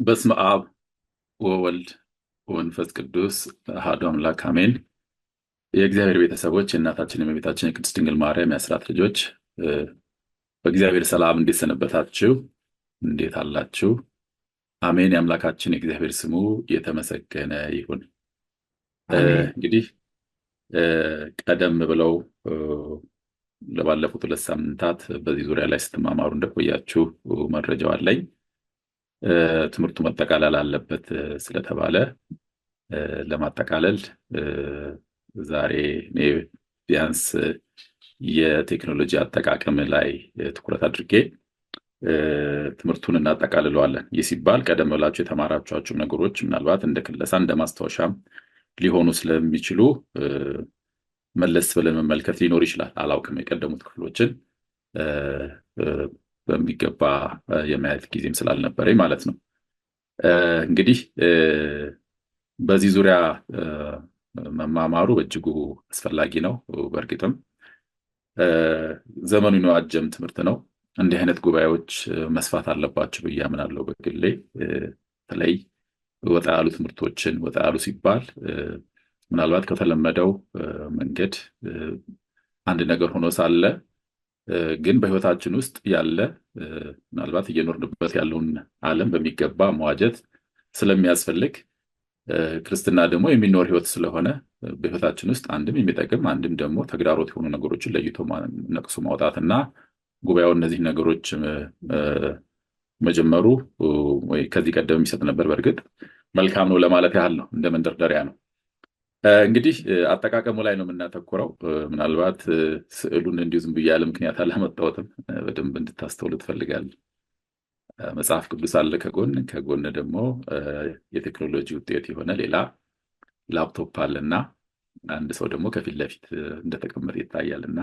በስመ አብ ወወልድ ወመንፈስ ቅዱስ አሐዱ አምላክ አሜን። የእግዚአብሔር ቤተሰቦች የእናታችን የእመቤታችን የቅድስት ድንግል ማርያም የአስራት ልጆች በእግዚአብሔር ሰላም እንዴት ሰነበታችሁ? እንዴት አላችሁ? አሜን። የአምላካችን የእግዚአብሔር ስሙ የተመሰገነ ይሁን። እንግዲህ ቀደም ብለው ለባለፉት 2 ሳምንታት በዚህ ዙሪያ ላይ ስትማማሩ እንደቆያችሁ መረጃው አለኝ። ትምህርቱ መጠቃለል አለበት ስለተባለ ለማጠቃለል ዛሬ እኔ ቢያንስ የቴክኖሎጂ አጠቃቀም ላይ ትኩረት አድርጌ ትምህርቱን እናጠቃልለዋለን። ይህ ሲባል ቀደም ብላችሁ የተማራችኋቸው ነገሮች ምናልባት እንደ ክለሳ እንደ ማስታወሻም ሊሆኑ ስለሚችሉ መለስ ብለን መመልከት ሊኖር ይችላል። አላውቅም፣ የቀደሙት ክፍሎችን በሚገባ የማየት ጊዜም ስላልነበረኝ ማለት ነው። እንግዲህ በዚህ ዙሪያ መማማሩ በእጅጉ አስፈላጊ ነው። በእርግጥም ዘመኑን የዋጀም ትምህርት ነው። እንዲህ አይነት ጉባኤዎች መስፋት አለባቸው ብዬ አምናለሁ በግሌ። በተለይ ወጣ ያሉ ትምህርቶችን ወጣ ያሉ ሲባል ምናልባት ከተለመደው መንገድ አንድ ነገር ሆኖ ሳለ ግን በሕይወታችን ውስጥ ያለ ምናልባት እየኖርንበት ያለውን ዓለም በሚገባ መዋጀት ስለሚያስፈልግ ክርስትና ደግሞ የሚኖር ሕይወት ስለሆነ በሕይወታችን ውስጥ አንድም የሚጠቅም አንድም ደግሞ ተግዳሮት የሆኑ ነገሮችን ለይቶ ነቅሶ ማውጣትና ጉባኤው እነዚህ ነገሮች መጀመሩ ወይ ከዚህ ቀደም የሚሰጥ ነበር። በእርግጥ መልካም ነው ለማለት ያህል ነው፣ እንደ መንደርደሪያ ነው። እንግዲህ አጠቃቀሙ ላይ ነው የምናተኩረው። ምናልባት ስዕሉን እንዲሁ ዝም ብዬ ያለ ምክንያት አላመጣሁትም፣ በደንብ እንድታስተውሉ ትፈልጋለሁ። መጽሐፍ ቅዱስ አለ ከጎን ደግሞ የቴክኖሎጂ ውጤት የሆነ ሌላ ላፕቶፕ አለና አንድ ሰው ደግሞ ከፊት ለፊት እንደተቀመጠ ይታያልና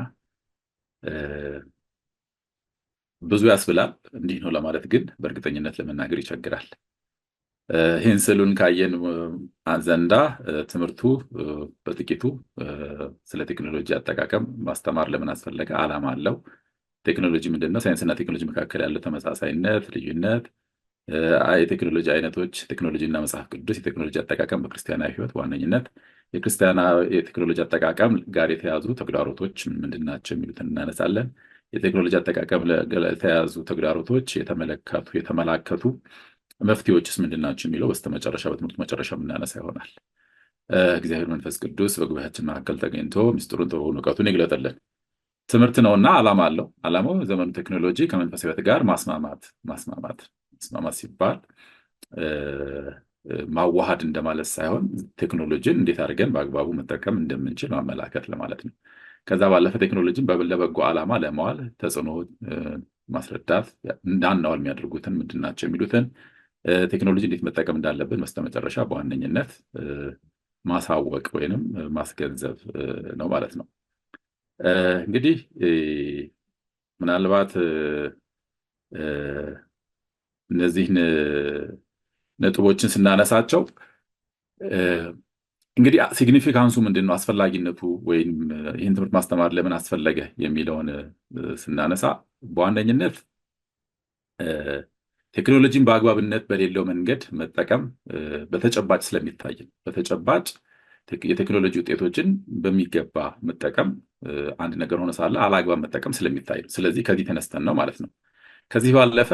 ብዙ ያስብላል። እንዲህ ነው ለማለት ግን በእርግጠኝነት ለመናገር ይቸግራል። ይህን ስዕሉን ካየን ዘንዳ ትምህርቱ በጥቂቱ ስለ ቴክኖሎጂ አጠቃቀም ማስተማር ለምን አስፈለገ? ዓላማ አለው። ቴክኖሎጂ ምንድን ነው? ሳይንስና ቴክኖሎጂ መካከል ያለው ተመሳሳይነት፣ ልዩነት፣ የቴክኖሎጂ አይነቶች፣ ቴክኖሎጂና መጽሐፍ ቅዱስ፣ የቴክኖሎጂ አጠቃቀም በክርስቲያናዊ ሕይወት በዋነኝነት የቴክኖሎጂ አጠቃቀም ጋር የተያዙ ተግዳሮቶች ምንድን ናቸው የሚሉትን እናነሳለን። የቴክኖሎጂ አጠቃቀም የተያዙ ተግዳሮቶች የተመላከቱ መፍትሄዎችስ ምንድን ናቸው የሚለው በስተመጨረሻ በትምህርት መጨረሻ የምናነሳ ይሆናል። እግዚአብሔር መንፈስ ቅዱስ በጉባኤያችን መካከል ተገኝቶ ምስጢሩን ጥበቡን እውቀቱን ይግለጥልን። ትምህርት ነውና ዓላማ አለው። ዓላማው ዘመኑ ቴክኖሎጂ ከመንፈሳዊ ሕይወት ጋር ማስማማት ሲባል ማዋሃድ እንደማለት ሳይሆን ቴክኖሎጂን እንዴት አድርገን በአግባቡ መጠቀም እንደምንችል ማመላከት ለማለት ነው። ከዛ ባለፈ ቴክኖሎጂን ለበጎ ዓላማ ለማዋል ተጽዕኖ ማስረዳት፣ እንዳናዋል የሚያደርጉትን ምንድን ናቸው የሚሉትን ቴክኖሎጂ እንዴት መጠቀም እንዳለብን በስተመጨረሻ በዋነኝነት ማሳወቅ ወይንም ማስገንዘብ ነው ማለት ነው። እንግዲህ ምናልባት እነዚህን ነጥቦችን ስናነሳቸው እንግዲህ ሲግኒፊካንሱ ምንድን ነው፣ አስፈላጊነቱ ወይም ይህን ትምህርት ማስተማር ለምን አስፈለገ የሚለውን ስናነሳ በዋነኝነት ቴክኖሎጂን በአግባብነት በሌለው መንገድ መጠቀም በተጨባጭ ስለሚታይ ነው። በተጨባጭ የቴክኖሎጂ ውጤቶችን በሚገባ መጠቀም አንድ ነገር ሆነ ሳለ አላግባብ መጠቀም ስለሚታይ ነው። ስለዚህ ከዚህ ተነስተን ነው ማለት ነው። ከዚህ ባለፈ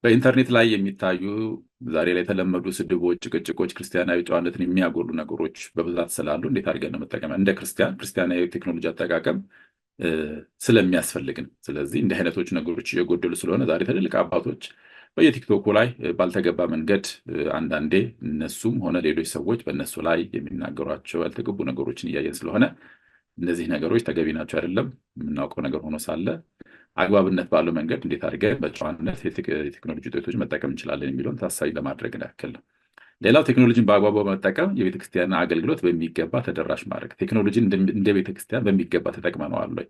በኢንተርኔት ላይ የሚታዩ ዛሬ ላይ የተለመዱ ስድቦች፣ ጭቅጭቆች፣ ክርስቲያናዊ ጨዋነትን የሚያጎሉ ነገሮች በብዛት ስላሉ እንዴት አድርገን ነው መጠቀም እንደ ክርስቲያናዊ ቴክኖሎጂ አጠቃቀም ስለሚያስፈልግ ነው። ስለዚህ እንዲህ አይነቶች ነገሮች እየጎደሉ ስለሆነ ዛሬ ትልልቅ አባቶች በየቲክቶኩ ላይ ባልተገባ መንገድ አንዳንዴ እነሱም ሆነ ሌሎች ሰዎች በእነሱ ላይ የሚናገሯቸው ያልተገቡ ነገሮችን እያየን ስለሆነ እነዚህ ነገሮች ተገቢ ናቸው አይደለም የምናውቀው ነገር ሆኖ ሳለ አግባብነት ባለው መንገድ እንዴት አድርገን በጨዋነት የቴክኖሎጂ ውጤቶች መጠቀም እንችላለን የሚለውን ታሳቢ ለማድረግ ያክል ነው። ሌላው ቴክኖሎጂን በአግባቡ በመጠቀም የቤተክርስቲያን አገልግሎት በሚገባ ተደራሽ ማድረግ። ቴክኖሎጂን እንደ ቤተክርስቲያን በሚገባ ተጠቅመነዋል ወይ?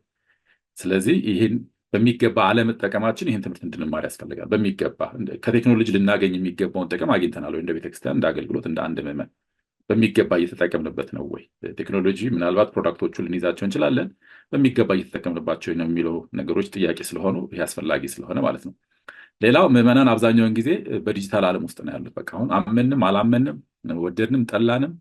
ስለዚህ ይህን በሚገባ አለመጠቀማችን ይህን ትምህርት እንድንማር ያስፈልጋል። በሚገባ ከቴክኖሎጂ ልናገኝ የሚገባውን ጥቅም አግኝተናል ወይ? እንደ ቤተክርስቲያን እንደ አገልግሎት እንደ አንድ ምዕመን በሚገባ እየተጠቀምንበት ነው ወይ? ቴክኖሎጂ ምናልባት ፕሮዳክቶቹን ልንይዛቸው እንችላለን፣ በሚገባ እየተጠቀምንባቸው ነው የሚለው ነገሮች ጥያቄ ስለሆኑ ይህ አስፈላጊ ስለሆነ ማለት ነው። ሌላው ምዕመናን አብዛኛውን ጊዜ በዲጂታል ዓለም ውስጥ ነው ያሉት። በቃ አሁን አመንም አላመንም ወደድንም ጠላንም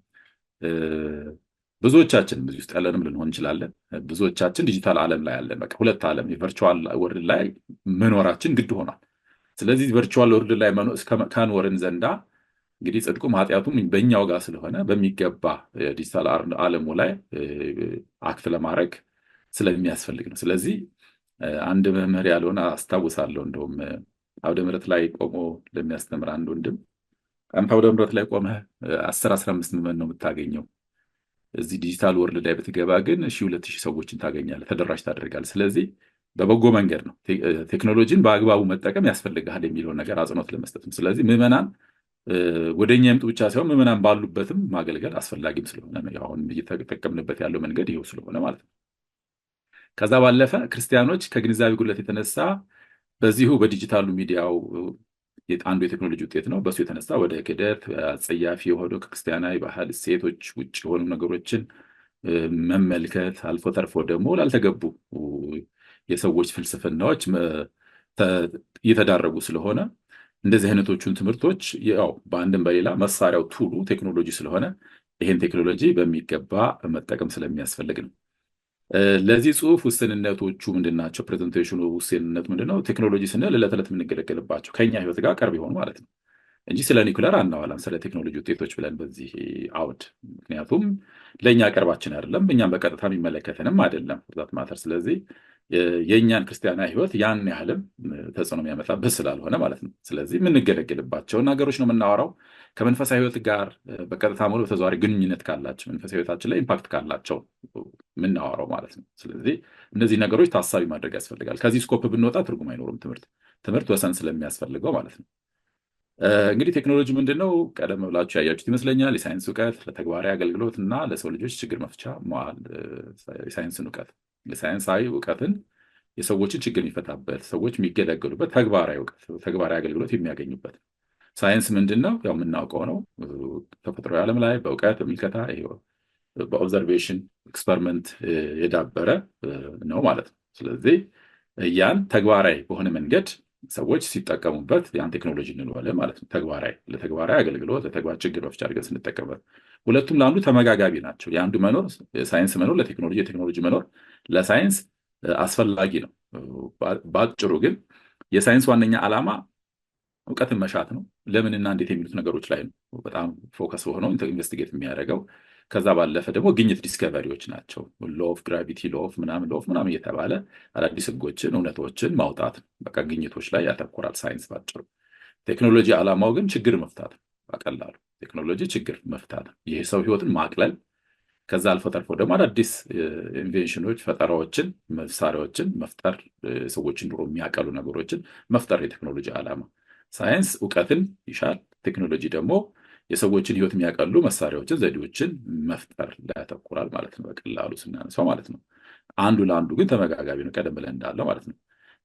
ብዙዎቻችን እዚህ ውስጥ ያለንም ልንሆን እንችላለን። ብዙዎቻችን ዲጂታል ዓለም ላይ ያለን በቃ ሁለት ዓለም የቨርቹዋል ወርልድ ላይ መኖራችን ግድ ሆኗል። ስለዚህ ቨርቹዋል ወርልድ ላይ ከኖርን ዘንዳ እንግዲህ ጽድቁም ኃጢአቱም በእኛው ጋር ስለሆነ በሚገባ ዲጂታል ዓለሙ ላይ አክት ለማድረግ ስለሚያስፈልግ ነው። ስለዚህ አንድ መምህር ያለውን አስታውሳለሁ። እንደውም አውደ ምሕረት ላይ ቆሞ ለሚያስተምር አንድ ወንድም አንተ አውደ ምሕረት ላይ ቆመህ 10-15 ምዕመን ነው የምታገኘው፣ እዚህ ዲጂታል ወርልድ ላይ ብትገባ ግን 1,000-2,000 ሰዎችን ታገኛለህ፣ ተደራሽ ታደርጋለህ። ስለዚህ በበጎ መንገድ ነው ቴክኖሎጂን በአግባቡ መጠቀም ያስፈልግሃል የሚለውን ነገር አጽንኦት ለመስጠት ነው። ስለዚህ ምዕመናን ወደ እኛ የምጡ ብቻ ሳይሆን ምዕመናን ባሉበትም ማገልገል አስፈላጊም ስለሆነ ነው። አሁን እየተጠቀምንበት ያለው መንገድ ይኸው ስለሆነ ማለት ነው። ከዛ ባለፈ ክርስቲያኖች ከግንዛቤ ጉድለት የተነሳ በዚሁ በዲጂታሉ ሚዲያው አንዱ የቴክኖሎጂ ውጤት ነው። በሱ የተነሳ ወደ ክደት፣ አጸያፊ የሆኑ ከክርስቲያናዊ ባህል እሴቶች ውጭ የሆኑ ነገሮችን መመልከት፣ አልፎ ተርፎ ደግሞ ላልተገቡ የሰዎች ፍልስፍናዎች እየተዳረጉ ስለሆነ እንደዚህ አይነቶቹን ትምህርቶች ያው በአንድም በሌላ መሳሪያው ቱሉ ቴክኖሎጂ ስለሆነ ይሄን ቴክኖሎጂ በሚገባ መጠቀም ስለሚያስፈልግ ነው። ለዚህ ጽሁፍ ውስንነቶቹ ምንድናቸው? ፕሬዘንቴሽኑ ውስንነቱ ምንድነው? ቴክኖሎጂ ስንል ዕለት ዕለት የምንገለገልባቸው ከኛ ህይወት ጋር ቅርብ የሆኑ ማለት ነው እንጂ ስለ ኒኩለር አናዋላም፣ ስለ ቴክኖሎጂ ውጤቶች ብለን በዚህ አውድ። ምክንያቱም ለእኛ ቅርባችን አይደለም፣ እኛም በቀጥታ የሚመለከተንም አይደለም ዛት ማተር። ስለዚህ የእኛን ክርስቲያናዊ ህይወት ያን ያህልም ተጽዕኖ የሚያመጣበት ስላልሆነ ማለት ነው። ስለዚህ የምንገለገልባቸውን ነገሮች ነው የምናወራው። ከመንፈሳዊ ህይወት ጋር በቀጥታ ሆነ በተዘዋዋሪ ግንኙነት ካላቸው መንፈሳዊ ህይወታችን ላይ ኢምፓክት ካላቸው የምናወራው ማለት ነው። ስለዚህ እነዚህ ነገሮች ታሳቢ ማድረግ ያስፈልጋል። ከዚህ ስኮፕ ብንወጣ ትርጉም አይኖሩም። ትምህርት ወሰን ስለሚያስፈልገው ማለት ነው። እንግዲህ ቴክኖሎጂ ምንድን ነው? ቀደም ብላችሁ ያያችሁት ይመስለኛል። የሳይንስ እውቀት ለተግባራዊ አገልግሎት እና ለሰው ልጆች ችግር መፍቻ መዋል። የሳይንስን እውቀት የሳይንሳዊ እውቀትን የሰዎችን ችግር የሚፈታበት ሰዎች የሚገለገሉበት ተግባራዊ እውቀት ተግባራዊ አገልግሎት የሚያገኙበት። ሳይንስ ምንድን ነው? ያው የምናውቀው ነው። ተፈጥሯዊ ዓለም ላይ በእውቀት በሚልከታ በኦብዘርቬሽን ኤክስፐሪመንት የዳበረ ነው ማለት ነው። ስለዚህ ያን ተግባራዊ በሆነ መንገድ ሰዎች ሲጠቀሙበት ያን ቴክኖሎጂ እንለዋለን ማለት ነው። ለተግባራዊ አገልግሎት ለተግባር ችግር መፍቻ አድርገን ስንጠቀምበት ሁለቱም ለአንዱ ተመጋጋቢ ናቸው። የአንዱ መኖር ሳይንስ መኖር ለቴክኖሎጂ የቴክኖሎጂ መኖር ለሳይንስ አስፈላጊ ነው። በአጭሩ ግን የሳይንስ ዋነኛ ዓላማ እውቀትን መሻት ነው። ለምንና እንዴት የሚሉት ነገሮች ላይ ነው በጣም ፎከስ ሆነው ኢንቨስቲጌት የሚያደርገው። ከዛ ባለፈ ደግሞ ግኝት ዲስከቨሪዎች ናቸው። ሎ ኦፍ ግራቪቲ ሎ ኦፍ ምናምን እየተባለ አዳዲስ ህጎችን እውነቶችን ማውጣት በቃ ግኝቶች ላይ ያተኮራል ሳይንስ ባጭሩ። ቴክኖሎጂ ዓላማው ግን ችግር መፍታት ነው። በቀላሉ ቴክኖሎጂ ችግር መፍታት ነው። ይህ ሰው ህይወትን ማቅለል፣ ከዛ አልፎ ተርፎ ደግሞ አዳዲስ ኢንቬንሽኖች ፈጠራዎችን መሳሪያዎችን መፍጠር፣ ሰዎችን ኑሮ የሚያቀሉ ነገሮችን መፍጠር የቴክኖሎጂ ዓላማ። ሳይንስ እውቀትን ይሻል፣ ቴክኖሎጂ ደግሞ የሰዎችን ህይወት የሚያቀሉ መሳሪያዎችን ዘዴዎችን መፍጠር ላይ ያተኩራል ማለት ነው። በቀላሉ ስናነሳው ማለት ነው። አንዱ ለአንዱ ግን ተመጋጋቢ ነው፣ ቀደም ብለን እንዳለው ማለት ነው።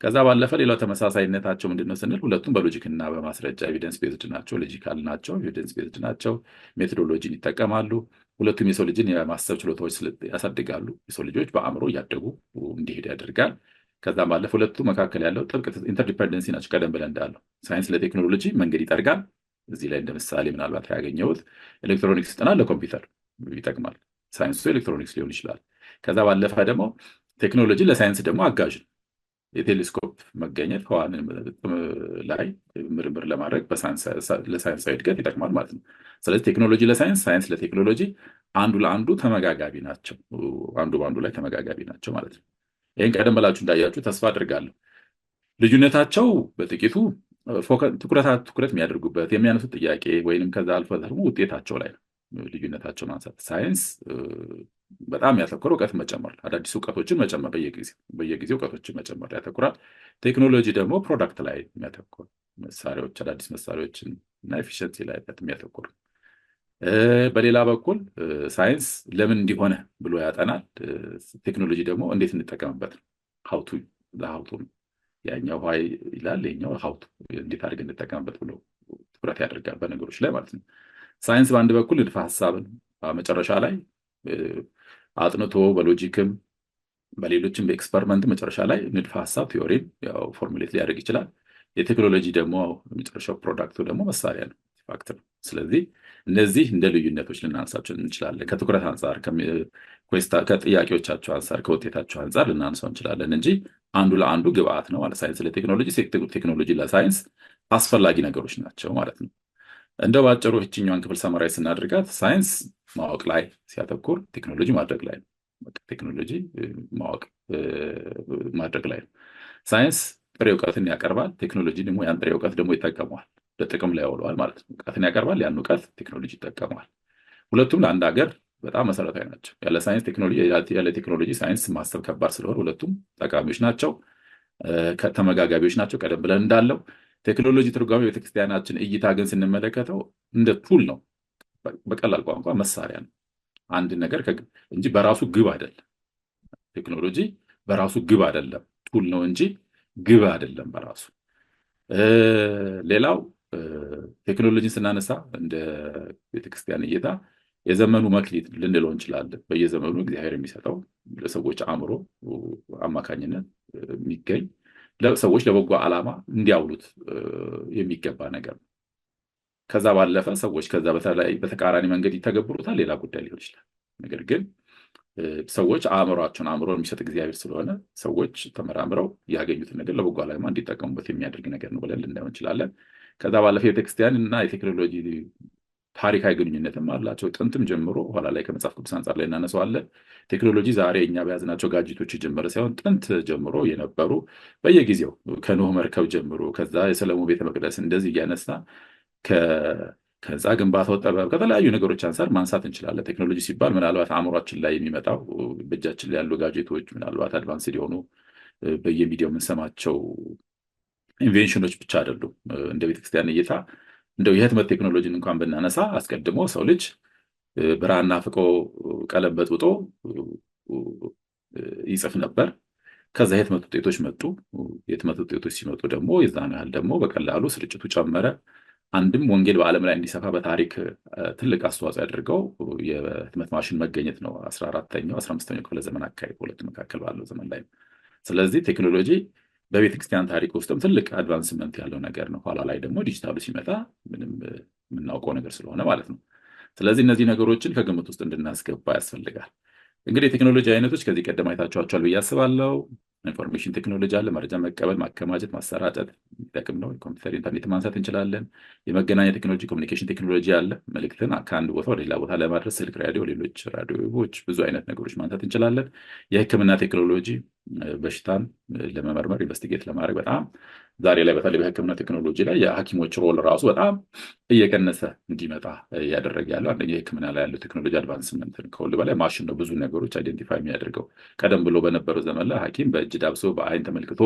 ከዛ ባለፈ ሌላው ተመሳሳይነታቸው ምንድነው ስንል ሁለቱም በሎጂክና በማስረጃ ኤቪደንስ ቤዝድ ናቸው፣ ሎጂካል ናቸው፣ ኤቪደንስ ቤዝድ ናቸው። ሜቶዶሎጂን ይጠቀማሉ። ሁለቱም የሰው ልጅን የማሰብ ችሎታዎች ያሳድጋሉ። የሰው ልጆች በአእምሮ እያደጉ እንዲሄድ ያደርጋል። ከዛም ባለፈ ሁለቱ መካከል ያለው ጥብቅ ኢንተርዲፐንደንሲ ናቸው። ቀደም ብለን እንዳለው ሳይንስ ለቴክኖሎጂ መንገድ ይጠርጋል። እዚህ ላይ እንደ ምሳሌ ምናልባት ያገኘሁት ኤሌክትሮኒክስ ጥናት ለኮምፒውተር ይጠቅማል። ሳይንሱ ኤሌክትሮኒክስ ሊሆን ይችላል። ከዛ ባለፈ ደግሞ ቴክኖሎጂ ለሳይንስ ደግሞ አጋዥ ነው። የቴሌስኮፕ መገኘት ህዋን ላይ ምርምር ለማድረግ ለሳይንሳዊ እድገት ይጠቅማል ማለት ነው። ስለዚህ ቴክኖሎጂ ለሳይንስ፣ ሳይንስ ለቴክኖሎጂ አንዱ ለአንዱ ተመጋጋቢ ናቸው። አንዱ በአንዱ ላይ ተመጋጋቢ ናቸው ማለት ነው። ይህን ቀደም ብላችሁ እንዳያችሁ ተስፋ አድርጋለሁ። ልዩነታቸው በጥቂቱ ትኩረት የሚያደርጉበት የሚያነሱት ጥያቄ ወይንም ከዛ አልፎ ተርፎ ውጤታቸው ላይ ነው ልዩነታቸው ማንሳት። ሳይንስ በጣም ያተኮረ እውቀት መጨመር፣ አዳዲስ እውቀቶችን መጨመር፣ በየጊዜው እውቀቶችን መጨመር ያተኩራል። ቴክኖሎጂ ደግሞ ፕሮዳክት ላይ የሚያተኩር መሳሪያዎች፣ አዳዲስ መሳሪያዎችን እና ኤፊሽንሲ ላይ የሚያተኩር። በሌላ በኩል ሳይንስ ለምን እንዲሆነ ብሎ ያጠናል። ቴክኖሎጂ ደግሞ እንዴት እንጠቀምበት ነው። ሀውቱ ያኛው ሀይ ይላል፣ የኛው ሀውቱ እንዴት አድርገን እንጠቀምበት ብሎ ትኩረት ያደርጋል በነገሮች ላይ ማለት ነው። ሳይንስ በአንድ በኩል ንድፈ ሀሳብን መጨረሻ ላይ አጥንቶ በሎጂክም በሌሎችም በኤክስፐሪመንት መጨረሻ ላይ ንድፈ ሀሳብ ቲዮሪን ያው ፎርሙሌት ሊያደርግ ይችላል። የቴክኖሎጂ ደግሞ የመጨረሻው ፕሮዳክቱ ደግሞ መሳሪያ ነው፣ ፋክት ነው። ስለዚህ እነዚህ እንደ ልዩነቶች ልናነሳቸው እንችላለን። ከትኩረት አንጻር፣ ከጥያቄዎቻቸው አንጻር፣ ከውጤታቸው አንጻር ልናነሳው እንችላለን እንጂ አንዱ ለአንዱ ግብአት ነው ማለት ሳይንስ ለቴክኖሎጂ፣ ቴክኖሎጂ ለሳይንስ አስፈላጊ ነገሮች ናቸው ማለት ነው። እንደው በአጭሩ ይህችኛዋን ክፍል ሰመራዊ ስናደርጋት ሳይንስ ማወቅ ላይ ሲያተኩር፣ ቴክኖሎጂ ማድረግ ላይ ነው። ቴክኖሎጂ ማወቅ ማድረግ ላይ ነው። ሳይንስ ጥሬ እውቀትን ያቀርባል። ቴክኖሎጂ ደግሞ ያን ጥሬ እውቀት ደግሞ ይጠቀመዋል፣ በጥቅም ላይ ያውለዋል ማለት ነው። እውቀትን ያቀርባል፣ ያን እውቀት ቴክኖሎጂ ይጠቀመዋል። ሁለቱም ለአንድ ሀገር በጣም መሰረታዊ ናቸው። ያለ ሳይንስ ቴክኖሎጂ፣ ያለ ቴክኖሎጂ ሳይንስ ማሰብ ከባድ ስለሆነ ሁለቱም ጠቃሚዎች ናቸው፣ ተመጋጋቢዎች ናቸው። ቀደም ብለን እንዳለው ቴክኖሎጂ ትርጓሜ ቤተክርስቲያናችን እይታ ግን ስንመለከተው እንደ ቱል ነው። በቀላል ቋንቋ መሳሪያ ነው፣ አንድ ነገር እንጂ በራሱ ግብ አይደለም። ቴክኖሎጂ በራሱ ግብ አይደለም፣ ቱል ነው እንጂ ግብ አይደለም በራሱ። ሌላው ቴክኖሎጂን ስናነሳ እንደ ቤተክርስቲያን እይታ የዘመኑ መክሊት ልንለው እንችላለን። በየዘመኑ እግዚአብሔር የሚሰጠው ለሰዎች አእምሮ አማካኝነት የሚገኝ ሰዎች ለበጎ ዓላማ እንዲያውሉት የሚገባ ነገር ነው። ከዛ ባለፈ ሰዎች ከዛ በተቃራኒ መንገድ ይተገብሩታል፣ ሌላ ጉዳይ ሊሆን ይችላል። ነገር ግን ሰዎች አእምሮ የሚሰጥ እግዚአብሔር ስለሆነ ሰዎች ተመራምረው ያገኙትን ነገር ለበጎ ዓላማ እንዲጠቀሙበት የሚያደርግ ነገር ነው ብለን ልናየው እንችላለን። ከዛ ባለፈ የቤተክርስቲያን እና የቴክኖሎጂ ታሪካዊ ግንኙነትም አላቸው። ጥንትም ጀምሮ ኋላ ላይ ከመጽሐፍ ቅዱስ አንጻር ላይ እናነሳዋለን። ቴክኖሎጂ ዛሬ እኛ በያዝናቸው ጋጅቶች የጀመረ ሳይሆን ጥንት ጀምሮ የነበሩ በየጊዜው ከኖህ መርከብ ጀምሮ ከዛ የሰለሞን ቤተ መቅደስ እንደዚህ እያነሳ ከዛ ግንባታው ጥበብ ከተለያዩ ነገሮች አንጻር ማንሳት እንችላለን። ቴክኖሎጂ ሲባል ምናልባት አእምሯችን ላይ የሚመጣው በእጃችን ላይ ያሉ ጋጀቶች ምናልባት አድቫንስድ የሆኑ በየሚዲያው የምንሰማቸው ኢንቬንሽኖች ብቻ አይደሉም። እንደ ቤተክርስቲያን እይታ እንደው የህትመት ቴክኖሎጂን እንኳን ብናነሳ አስቀድሞ ሰው ልጅ ብራና ፍቆ ቀለም በጥብጦ ይጽፍ ነበር። ከዛ የህትመት ውጤቶች መጡ። የህትመት ውጤቶች ሲመጡ ደግሞ የዛን ያህል ደግሞ በቀላሉ ስርጭቱ ጨመረ። አንድም ወንጌል በዓለም ላይ እንዲሰፋ በታሪክ ትልቅ አስተዋጽኦ ያደርገው የህትመት ማሽን መገኘት ነው። 14ኛው 15ኛው ክፍለ ዘመን አካባቢ በሁለቱ መካከል ባለው ዘመን ላይ ነው። ስለዚህ ቴክኖሎጂ በቤተክርስቲያን ታሪክ ውስጥም ትልቅ አድቫንስመንት ያለው ነገር ነው። ኋላ ላይ ደግሞ ዲጂታሉ ሲመጣ ምንም የምናውቀው ነገር ስለሆነ ማለት ነው። ስለዚህ እነዚህ ነገሮችን ከግምት ውስጥ እንድናስገባ ያስፈልጋል። እንግዲህ የቴክኖሎጂ አይነቶች ከዚህ ቀደም አይታችኋቸዋል ብዬ አስባለሁ። ኢንፎርሜሽን ቴክኖሎጂ አለ። መረጃ መቀበል፣ ማከማቸት፣ ማሰራጨት የሚጠቅም ነው። የኮምፒውተር ኢንተርኔት ማንሳት እንችላለን። የመገናኛ ቴክኖሎጂ ኮሚኒኬሽን ቴክኖሎጂ አለ። መልእክትን ከአንድ ቦታ ወደ ሌላ ቦታ ለማድረስ ስልክ፣ ራዲዮ፣ ሌሎች ራዲዮዎች፣ ብዙ አይነት ነገሮች ማንሳት እንችላለን። የህክምና ቴክኖሎጂ በሽታን ለመመርመር ኢንቨስቲጌት ለማድረግ በጣም ዛሬ ላይ በተለይ በህክምና ቴክኖሎጂ ላይ የሐኪሞች ሮል ራሱ በጣም እየቀነሰ እንዲመጣ እያደረገ ያለው አንደኛ የህክምና ላይ ያለው ቴክኖሎጂ አድቫንስመንት ከሁሉ በላይ ማሽን ነው ብዙ ነገሮች አይደንቲፋይ የሚያደርገው። ቀደም ብሎ በነበረው ዘመን ላይ ሐኪም በእጅ ዳብሶ በአይን ተመልክቶ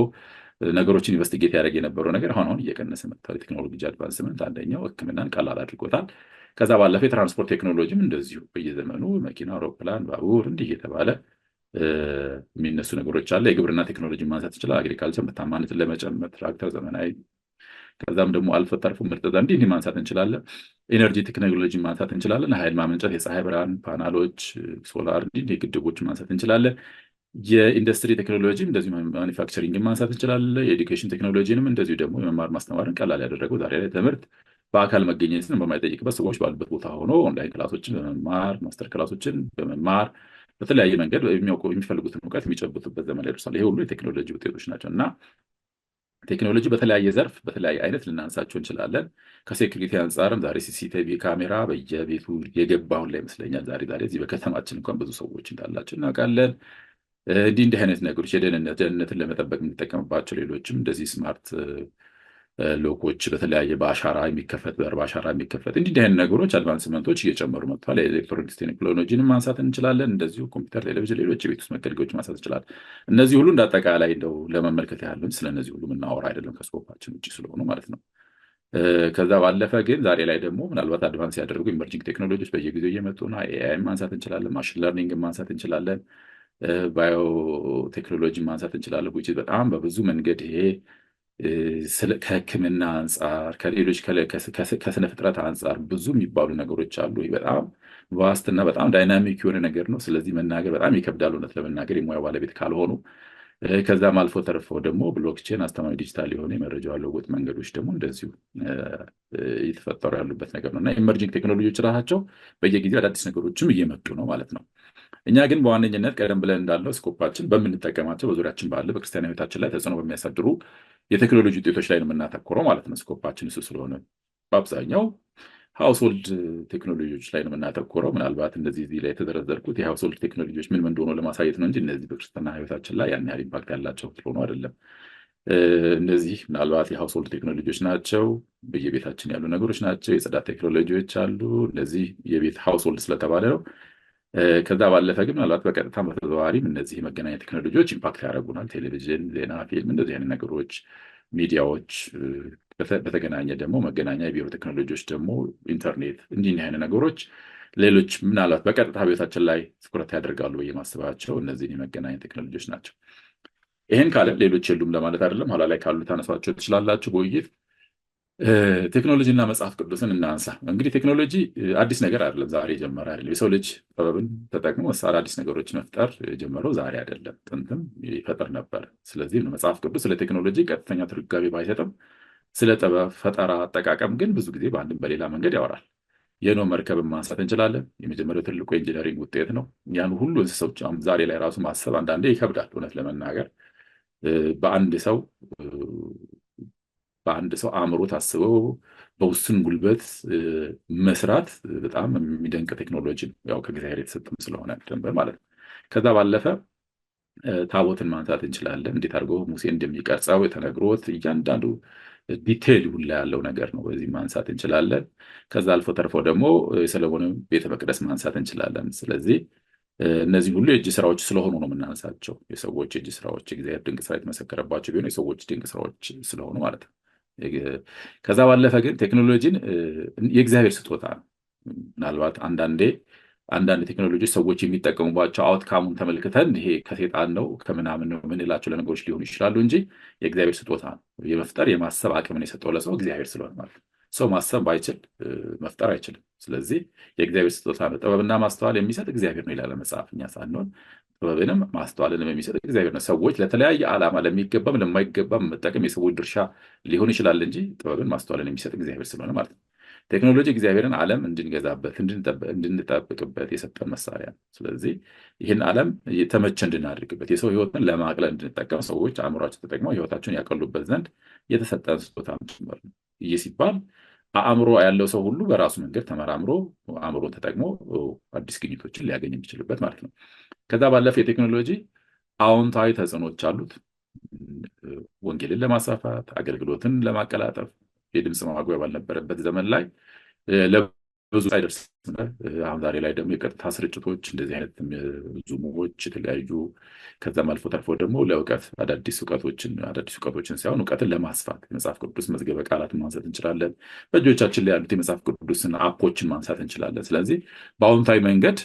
ነገሮችን ኢንቨስቲጌት ያደርግ የነበረው ነገር አሁን እየቀነሰ መጥቷል። የቴክኖሎጂ አድቫንስመንት አንደኛው ህክምናን ቀላል አድርጎታል። ከዛ ባለፈ የትራንስፖርት ቴክኖሎጂም እንደዚሁ በየዘመኑ መኪና፣ አውሮፕላን፣ ባቡር እንዲህ የተባለ የሚነሱ ነገሮች አለ። የግብርና ቴክኖሎጂ ማንሳት ይችላል። አግሪካልቸር ምርታማነትን ለመጨመር ትራክተር፣ ዘመናዊ ከዛም ደግሞ አልፎ ተርፎ ምርጥ ዘር እንዲህ ማንሳት እንችላለን። ኤነርጂ ቴክኖሎጂ ማንሳት እንችላለን። ኃይል ማመንጨት፣ የፀሐይ ብርሃን ፓናሎች፣ ሶላር እንዲህ ግድቦች ማንሳት እንችላለን። የኢንዱስትሪ ቴክኖሎጂ እንደዚሁ ማኒፋክቸሪንግ ማንሳት እንችላለን። የኤዱኬሽን ቴክኖሎጂንም እንደዚሁ ደግሞ የመማር ማስተማርን ቀላል ያደረገው ዛሬ ላይ ትምህርት በአካል መገኘትን በማይጠይቅበት ሰዎች ባሉበት ቦታ ሆኖ ኦንላይን ክላሶችን በመማር ማስተር ክላሶችን በመማር በተለያየ መንገድ የሚፈልጉትን እውቀት የሚጨብጡበት ዘመን ላይ ደርሷል። ይሄ ሁሉ የቴክኖሎጂ ውጤቶች ናቸው እና ቴክኖሎጂ በተለያየ ዘርፍ በተለያየ አይነት ልናነሳቸው እንችላለን። ከሴኩሪቲ አንጻርም ዛሬ ሲሲቲቪ ካሜራ በየቤቱ የገባሁን ላይ ይመስለኛል። ዛሬ እዚህ በከተማችን እንኳን ብዙ ሰዎች እንዳላቸው እናውቃለን። እንዲህ አይነት ነገሮች ደህንነትን ለመጠበቅ የምንጠቀምባቸው ሌሎችም እንደዚህ ስማርት ሎኮች በተለያየ በአሻራ የሚከፈት በአሻራ የሚከፈት እንዲህ አይነት ነገሮች አድቫንስመንቶች እየጨመሩ መጥቷል። የኤሌክትሮኒክስ ቴክኖሎጂንም ማንሳት እንችላለን። እንደዚሁ ኮምፒውተር፣ ቴሌቪዥን፣ ሌሎች የቤት ውስጥ መገልገያዎች ማንሳት እንችላለን። እነዚህ ሁሉ እንደ አጠቃላይ እንደው ለመመልከት ያህል ስለነዚህ ሁሉ የምናወራ አይደለም ከስኮፓችን ውጭ ስለሆኑ ማለት ነው። ከዛ ባለፈ ግን ዛሬ ላይ ደግሞ ምናልባት አድቫንስ ያደረጉ ኢመርጂንግ ቴክኖሎጂዎች በየጊዜው እየመጡ ነው። ኤአይ ማንሳት እንችላለን። ማሽን ለርኒንግ ማንሳት እንችላለን። ባዮ ቴክኖሎጂ ማንሳት እንችላለን። ውጭ በጣም በብዙ መንገድ ይሄ ከህክምና አንጻር ከሌሎች ከስነ ፍጥረት አንጻር ብዙ የሚባሉ ነገሮች አሉ። በጣም ቫስትና በጣም ዳይናሚክ የሆነ ነገር ነው። ስለዚህ መናገር በጣም ይከብዳል እውነት ለመናገር የሙያ ባለቤት ካልሆኑ። ከዛም አልፎ ተርፎ ደግሞ ብሎክቼን አስተማማኝ ዲጂታል የሆነ የመረጃ ለውጥ መንገዶች ደግሞ እንደዚሁ እየተፈጠሩ ያሉበት ነገር ነው እና ኢመርጂንግ ቴክኖሎጂዎች ራሳቸው በየጊዜው አዳዲስ ነገሮችም እየመጡ ነው ማለት ነው። እኛ ግን በዋነኝነት ቀደም ብለን እንዳለው ስኮፓችን በምንጠቀማቸው በዙሪያችን ባለ በክርስቲያን ሕይወታችን ላይ ተጽዕኖ በሚያሳድሩ የቴክኖሎጂ ውጤቶች ላይ ነው የምናተኩረው ማለት ነው። ስኮፓችን እሱ ስለሆነ በአብዛኛው ሃውስሆልድ ቴክኖሎጂዎች ላይ ነው የምናተኩረው። ምናልባት እንደዚህ እዚህ ላይ የተዘረዘርኩት የሃውስሆልድ ቴክኖሎጂዎች ምን እንደሆኑ ለማሳየት ነው እንጂ እነዚህ በክርስትና ሕይወታችን ላይ ያን ያህል ኢምፓክት ያላቸው ስለሆኑ አይደለም። እነዚህ ምናልባት የሃውስሆልድ ቴክኖሎጂዎች ናቸው፣ በየቤታችን ያሉ ነገሮች ናቸው። የጽዳት ቴክኖሎጂዎች አሉ። እነዚህ የቤት ሃውስሆልድ ስለተባለ ነው። ከዛ ባለፈ ግን ምናልባት በቀጥታ በተዘዋዋሪም እነዚህ የመገናኛ ቴክኖሎጂዎች ኢምፓክት ያደርጉናል። ቴሌቪዥን፣ ዜና፣ ፊልም፣ እንደዚህ አይነት ነገሮች፣ ሚዲያዎች፣ በተገናኘ ደግሞ መገናኛ የቢሮ ቴክኖሎጂዎች ደግሞ ኢንተርኔት፣ እንዲህ አይነት ነገሮች ሌሎች ምናልባት በቀጥታ ቤታችን ላይ ትኩረት ያደርጋሉ ብዬ ማስባቸው እነዚህን የመገናኛ ቴክኖሎጂዎች ናቸው። ይህን ካለ ሌሎች የሉም ለማለት አይደለም። ኋላ ላይ ካሉ ታነሷቸው ትችላላችሁ በውይይት። ቴክኖሎጂና መጽሐፍ ቅዱስን እናንሳ። እንግዲህ ቴክኖሎጂ አዲስ ነገር አይደለም፣ ዛሬ የጀመረ አይደለም። የሰው ልጅ ጥበብን ተጠቅሞ አዳዲስ ነገሮችን መፍጠር የጀመረው ዛሬ አይደለም፣ ጥንትም ይፈጥር ነበር። ስለዚህ መጽሐፍ ቅዱስ ስለ ቴክኖሎጂ ቀጥተኛ ትርጓሜ ባይሰጥም ስለ ጥበብ ፈጠራ አጠቃቀም ግን ብዙ ጊዜ በአንድም በሌላ መንገድ ያወራል። የኖህ መርከብን ማንሳት እንችላለን። የመጀመሪያው ትልቁ የኢንጂነሪንግ ውጤት ነው። ያን ሁሉ እንስሳዎች ዛሬ ላይ ራሱ ማሰብ አንዳንዴ ይከብዳል እውነት ለመናገር በአንድ ሰው አእምሮ ታስበው በውስን ጉልበት መስራት በጣም የሚደንቅ ቴክኖሎጂ ነው። ያው ከእግዚአብሔር የተሰጠም ስለሆነ ደንበር ማለት ነው። ከዛ ባለፈ ታቦትን ማንሳት እንችላለን። እንዴት አድርጎ ሙሴ እንደሚቀርጸው የተነግሮት እያንዳንዱ ዲቴይል ሁላ ያለው ነገር ነው። በዚህ ማንሳት እንችላለን። ከዛ አልፎ ተርፎ ደግሞ የሰለሞንን ቤተ መቅደስ ማንሳት እንችላለን። ስለዚህ እነዚህ ሁሉ የእጅ ስራዎች ስለሆኑ ነው የምናነሳቸው። የሰዎች የእጅ ስራዎች የእግዚአብሔር ድንቅ ስራ የተመሰከረባቸው ቢሆኑ የሰዎች ድንቅ ስራዎች ስለሆኑ ማለት ነው። ከዛ ባለፈ ግን ቴክኖሎጂን የእግዚአብሔር ስጦታ ነው። ምናልባት አንዳንድ ቴክኖሎጂዎች ሰዎች የሚጠቀሙባቸው አውትካሙን ተመልክተን ይሄ ከሴጣን ነው ከምናምን ነው የምንላቸው ለነገሮች ሊሆኑ ይችላሉ እንጂ የእግዚአብሔር ስጦታ ነው። የመፍጠር የማሰብ አቅምን የሰጠው ለሰው እግዚአብሔር ስለሆነ ማለት ነው። ሰው ማሰብ ባይችል መፍጠር አይችልም። ስለዚህ የእግዚአብሔር ስጦታ ነው። ጥበብና ማስተዋል የሚሰጥ እግዚአብሔር ነው ይላል መጽሐፍ። እኛ ሳንሆን ጥበብንም ማስተዋልንም የሚሰጥ እግዚአብሔር ነው። ሰዎች ለተለያየ ዓላማ ለሚገባም ለማይገባም መጠቀም የሰዎች ድርሻ ሊሆን ይችላል እንጂ ጥበብን ማስተዋልን የሚሰጥ እግዚአብሔር ስለሆነ ማለት ነው። ቴክኖሎጂ እግዚአብሔርን ዓለም እንድንገዛበት እንድንጠብቅበት የሰጠን መሳሪያ ነው። ስለዚህ ይህን ዓለም የተመቸ እንድናደርግበት የሰው ሕይወትን ለማቅለል እንድንጠቀም ሰዎች አእምሯቸው ተጠቅመው ሕይወታቸውን ያቀሉበት ዘንድ የተሰጠን ስጦታ ጭምር ነው። ይህ ሲባል አእምሮ ያለው ሰው ሁሉ በራሱ መንገድ ተመራምሮ አእምሮ ተጠቅሞ አዲስ ግኝቶችን ሊያገኝ የሚችልበት ማለት ነው። ከዛ ባለፈ የቴክኖሎጂ አዎንታዊ ተጽዕኖች አሉት። ወንጌልን ለማስፋፋት፣ አገልግሎትን ለማቀላጠፍ የድምፅ ማጉያ ባልነበረበት ዘመን ላይ ለብዙ ሳይደርስ አሁን ዛሬ ላይ ደግሞ የቀጥታ ስርጭቶች እንደዚህ አይነት ዙሞች የተለያዩ ከዛም አልፎ ተርፎ ደግሞ ለእውቀት አዳዲስ እውቀቶችን ሳይሆን እውቀትን ለማስፋት የመጽሐፍ ቅዱስ መዝገበ ቃላትን ማንሳት እንችላለን። በእጆቻችን ላይ ያሉት የመጽሐፍ ቅዱስን አፖችን ማንሳት እንችላለን። ስለዚህ በአዎንታዊ መንገድ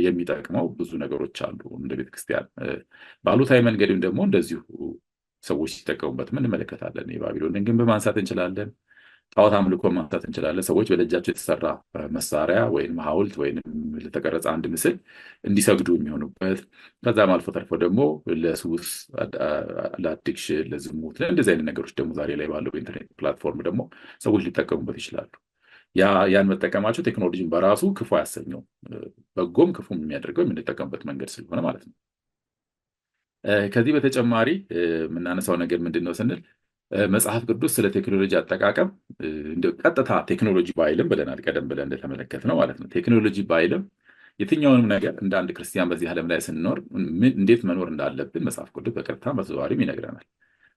የሚጠቅመው ብዙ ነገሮች አሉ እንደ ቤተክርስቲያን። በአሉታዊ መንገድም ደግሞ እንደዚሁ ሰዎች ሲጠቀሙበት እንመለከታለን። የባቢሎንን ግንብ ማንሳት እንችላለን። ጣዖት አምልኮ ማንሳት እንችላለን። ሰዎች በደጃቸው የተሰራ መሳሪያ ወይም ሐውልት ወይም ለተቀረጸ አንድ ምስል እንዲሰግዱ የሚሆኑበት ከዛም አልፎ ተርፎ ደግሞ ለሱስ፣ ለአዲክሽን፣ ለዝሙት እንደዚህ አይነት ነገሮች ደግሞ ዛሬ ላይ ባለው ኢንተርኔት ፕላትፎርም ደግሞ ሰዎች ሊጠቀሙበት ይችላሉ። ያን መጠቀማቸው ቴክኖሎጂን በራሱ ክፉ አያሰኘው፣ በጎም ክፉም የሚያደርገው የምንጠቀምበት መንገድ ስለሆነ ማለት ነው። ከዚህ በተጨማሪ የምናነሳው ነገር ምንድን ነው ስንል መጽሐፍ ቅዱስ ስለ ቴክኖሎጂ አጠቃቀም እንደ ቀጥታ ቴክኖሎጂ ባይልም ብለናል፣ ቀደም ብለን እንደተመለከትነው ማለት ነው። ቴክኖሎጂ ባይልም የትኛውንም ነገር እንደ አንድ ክርስቲያን በዚህ ዓለም ላይ ስንኖር እንዴት መኖር እንዳለብን መጽሐፍ ቅዱስ በቀጥታ በተዘዋዋሪም ይነግረናል።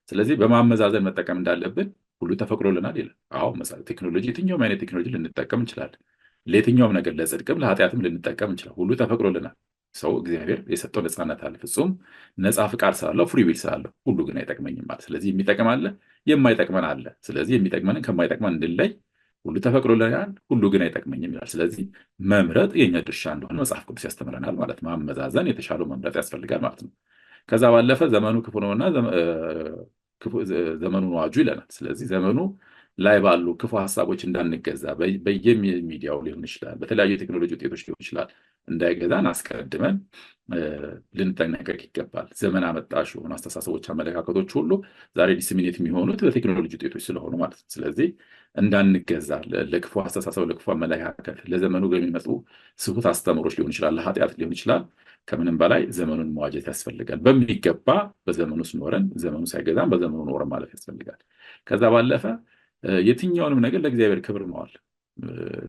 ስለዚህ በማመዛዘን መጠቀም እንዳለብን ሁሉ ተፈቅዶልናል ይላል። አዎ ቴክኖሎጂ የትኛውም አይነት ቴክኖሎጂ ልንጠቀም እንችላለን። ለየትኛውም ነገር ለጽድቅም ለኃጢአትም ልንጠቀም እንችላለን። ሁሉ ተፈቅዶልናል። ሰው እግዚአብሔር የሰጠው ነፃነት አለ። ፍጹም ነፃ ፍቃድ ስላለው ፍሪ ዊል ስላለው ሁሉ ግን አይጠቅመኝም ማለት። ስለዚህ የሚጠቅም አለ፣ የማይጠቅመን አለ። ስለዚህ የሚጠቅመንን ከማይጠቅመን እንድንለይ ሁሉ ተፈቅዶልናል፣ ሁሉ ግን አይጠቅመኝም ይላል። ስለዚህ መምረጥ የኛ ድርሻ እንደሆነ መጽሐፍ ቅዱስ ያስተምረናል ማለት። ማመዛዘን የተሻለው መምረጥ ያስፈልጋል ማለት ነው። ከዛ ባለፈ ዘመኑ ክፉ ነውና ዘመኑን ዋጁ ይለናል። ስለዚህ ዘመኑ ላይ ባሉ ክፉ ሀሳቦች እንዳንገዛ በየሚዲያው ሊሆን ይችላል፣ በተለያዩ የቴክኖሎጂ ውጤቶች ሊሆን ይችላል እንዳይገዛን አስቀድመን ልንጠነቀቅ ይገባል። ዘመን አመጣሽ የሆኑ አስተሳሰቦች፣ አመለካከቶች ሁሉ ዛሬ ዲስሚኔት የሚሆኑት በቴክኖሎጂ ውጤቶች ስለሆኑ ማለት ነው። ስለዚህ እንዳንገዛ ለክፉ አስተሳሰብ፣ ለክፉ አመለካከት፣ ለዘመኑ በሚመጡ ስሁት አስተምሮች ሊሆን ይችላል፣ ለኃጢአት ሊሆን ይችላል። ከምንም በላይ ዘመኑን መዋጀት ያስፈልጋል። በሚገባ በዘመኑ ውስጥ ኖረን ዘመኑ ሳይገዛም በዘመኑ ኖረን ማለፍ ያስፈልጋል። ከዛ ባለፈ የትኛውንም ነገር ለእግዚአብሔር ክብር መዋል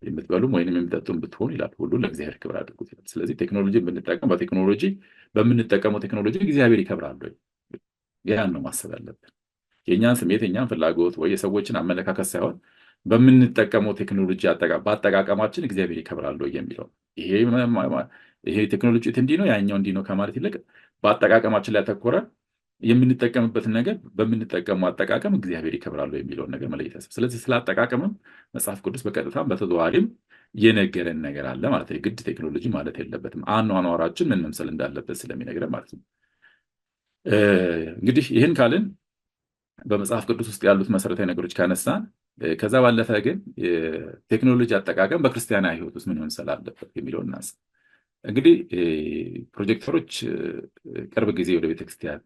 የምትበሉም ወይም የምጠጡም ብትሆኑ ይላል ሁሉ ለእግዚአብሔር ክብር አድርጉት ይላል። ስለዚህ ቴክኖሎጂ ብንጠቀም በምንጠቀመው ቴክኖሎጂ እግዚአብሔር ይከብራል ወይ? ያን ነው ማሰብ ያለብን። የእኛን ስሜት የእኛን ፍላጎት ወይ የሰዎችን አመለካከት ሳይሆን በምንጠቀመው ቴክኖሎጂ በአጠቃቀማችን እግዚአብሔር ይከብራል ወይ የሚለው። ይሄ ቴክኖሎጂ እንዲህ ነው ያኛው እንዲህ ነው ከማለት ይልቅ በአጠቃቀማችን ላይ ያተኮረ የምንጠቀምበትን ነገር በምንጠቀመው አጠቃቀም እግዚአብሔር ይከብራል የሚለውን ነገር መለየት ያስፈልጋል። ስለዚህ ስለ አጠቃቀምም መጽሐፍ ቅዱስ በቀጥታም በተዘዋዋሪም የነገረን ነገር አለ ማለት ነው። የግድ ቴክኖሎጂ ማለት የለበትም። አኗኗራችን ምን መምሰል እንዳለበት ስለሚነግረን ማለት ነው። እንግዲህ ይህን ካልን በመጽሐፍ ቅዱስ ውስጥ ያሉት መሰረታዊ ነገሮች ካነሳን፣ ከዛ ባለፈ ግን ቴክኖሎጂ አጠቃቀም በክርስቲያናዊ ሕይወት ውስጥ ምን መምሰል አለበት የሚለውን እናንሳ። እንግዲህ ፕሮጀክተሮች ቅርብ ጊዜ ወደ ቤተክርስቲያን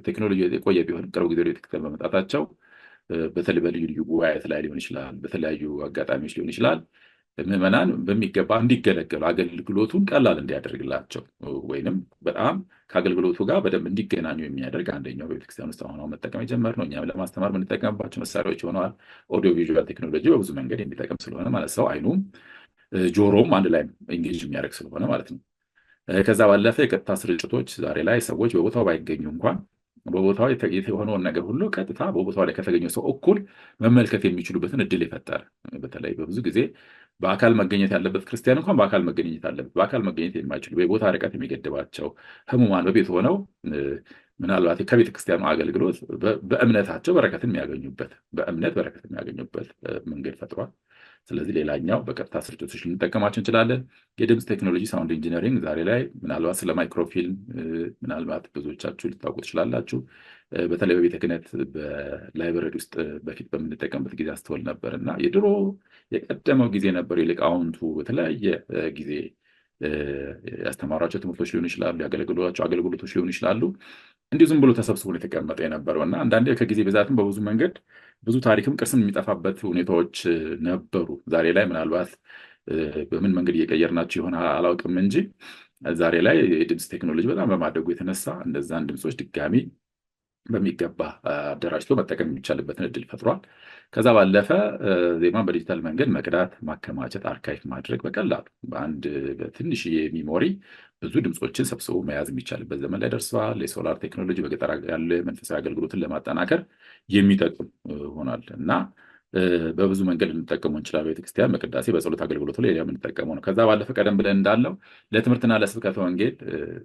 ቴክኖሎጂ የቆየ ቢሆንም ቅርብ ጊዜ ወደ ቤተክርስቲያን በመጣታቸው በተለይ በልዩ ልዩ ጉባኤት ላይ ሊሆን ይችላል፣ በተለያዩ አጋጣሚዎች ሊሆን ይችላል፣ ምዕመናን በሚገባ እንዲገለገሉ አገልግሎቱን ቀላል እንዲያደርግላቸው ወይንም በጣም ከአገልግሎቱ ጋር በደንብ እንዲገናኙ የሚያደርግ አንደኛው በቤተክርስቲያን ውስጥ አሁን መጠቀም የጀመርነው እኛም ለማስተማር የምንጠቀምባቸው መሳሪያዎች ሆነዋል። ኦዲዮ ቪዥዋል ቴክኖሎጂ በብዙ መንገድ የሚጠቀም ስለሆነ ማለት ሰው አይኑም ጆሮም አንድ ላይ ኢንጌጅ የሚያደርግ ስለሆነ ማለት ነው። ከዛ ባለፈ የቀጥታ ስርጭቶች ዛሬ ላይ ሰዎች በቦታው ባይገኙ እንኳን በቦታው የሆነውን ነገር ሁሉ ቀጥታ በቦታው ላይ ከተገኘው ሰው እኩል መመልከት የሚችሉበትን እድል የፈጠረ፣ በተለይ በብዙ ጊዜ በአካል መገኘት ያለበት ክርስቲያን እንኳን በአካል መገኘት አለበት። በአካል መገኘት የማይችሉ የቦታ ርቀት የሚገድባቸው ህሙማን በቤት ሆነው ምናልባት ከቤተ ክርስቲያኑ አገልግሎት በእምነታቸው በረከትን የሚያገኙበት መንገድ ፈጥሯል። ስለዚህ ሌላኛው በቀጥታ ስርጭቶች ልንጠቀማቸው እንችላለን። የድምፅ ቴክኖሎጂ ሳውንድ ኢንጂነሪንግ ዛሬ ላይ ምናልባት ስለ ማይክሮፊልም ምናልባት ብዙዎቻችሁ ልታውቁ ትችላላችሁ። በተለይ በቤተ ክህነት በላይብረሪ ውስጥ በፊት በምንጠቀምበት ጊዜ አስተውል ነበር እና የድሮ የቀደመው ጊዜ ነበር። የሊቃውንቱ በተለያየ ጊዜ ያስተማሯቸው ትምህርቶች ሊሆኑ ይችላሉ፣ ያገለግሏቸው አገልግሎቶች ሊሆኑ ይችላሉ። እንዲሁ ዝም ብሎ ተሰብስቦ የተቀመጠ የነበረው እና አንዳንዴ ከጊዜ ብዛትም በብዙ መንገድ ብዙ ታሪክም ቅርስም የሚጠፋበት ሁኔታዎች ነበሩ። ዛሬ ላይ ምናልባት በምን መንገድ እየቀየርናቸው ይሆን አላውቅም እንጂ ዛሬ ላይ የድምፅ ቴክኖሎጂ በጣም በማደጉ የተነሳ እነዛን ድምፆች ድጋሚ በሚገባ አደራጅቶ መጠቀም የሚቻልበትን እድል ፈጥሯል። ከዛ ባለፈ ዜማን በዲጂታል መንገድ መቅዳት፣ ማከማቸት፣ አርካይቭ ማድረግ በቀላሉ በአንድ በትንሽዬ ሚሞሪ ብዙ ድምፆችን ሰብስቦ መያዝ የሚቻልበት ዘመን ላይ ደርሰዋል። የሶላር ቴክኖሎጂ በገጠር ያለ መንፈሳዊ አገልግሎትን ለማጠናከር የሚጠቅም ሆኗል እና በብዙ መንገድ ልንጠቀመው እንችላለን። ቤተክርስቲያን በቅዳሴ በጸሎት አገልግሎቱ ላይ የምንጠቀመው ነው። ከዛ ባለፈ ቀደም ብለን እንዳለው ለትምህርትና ለስብከተ ወንጌል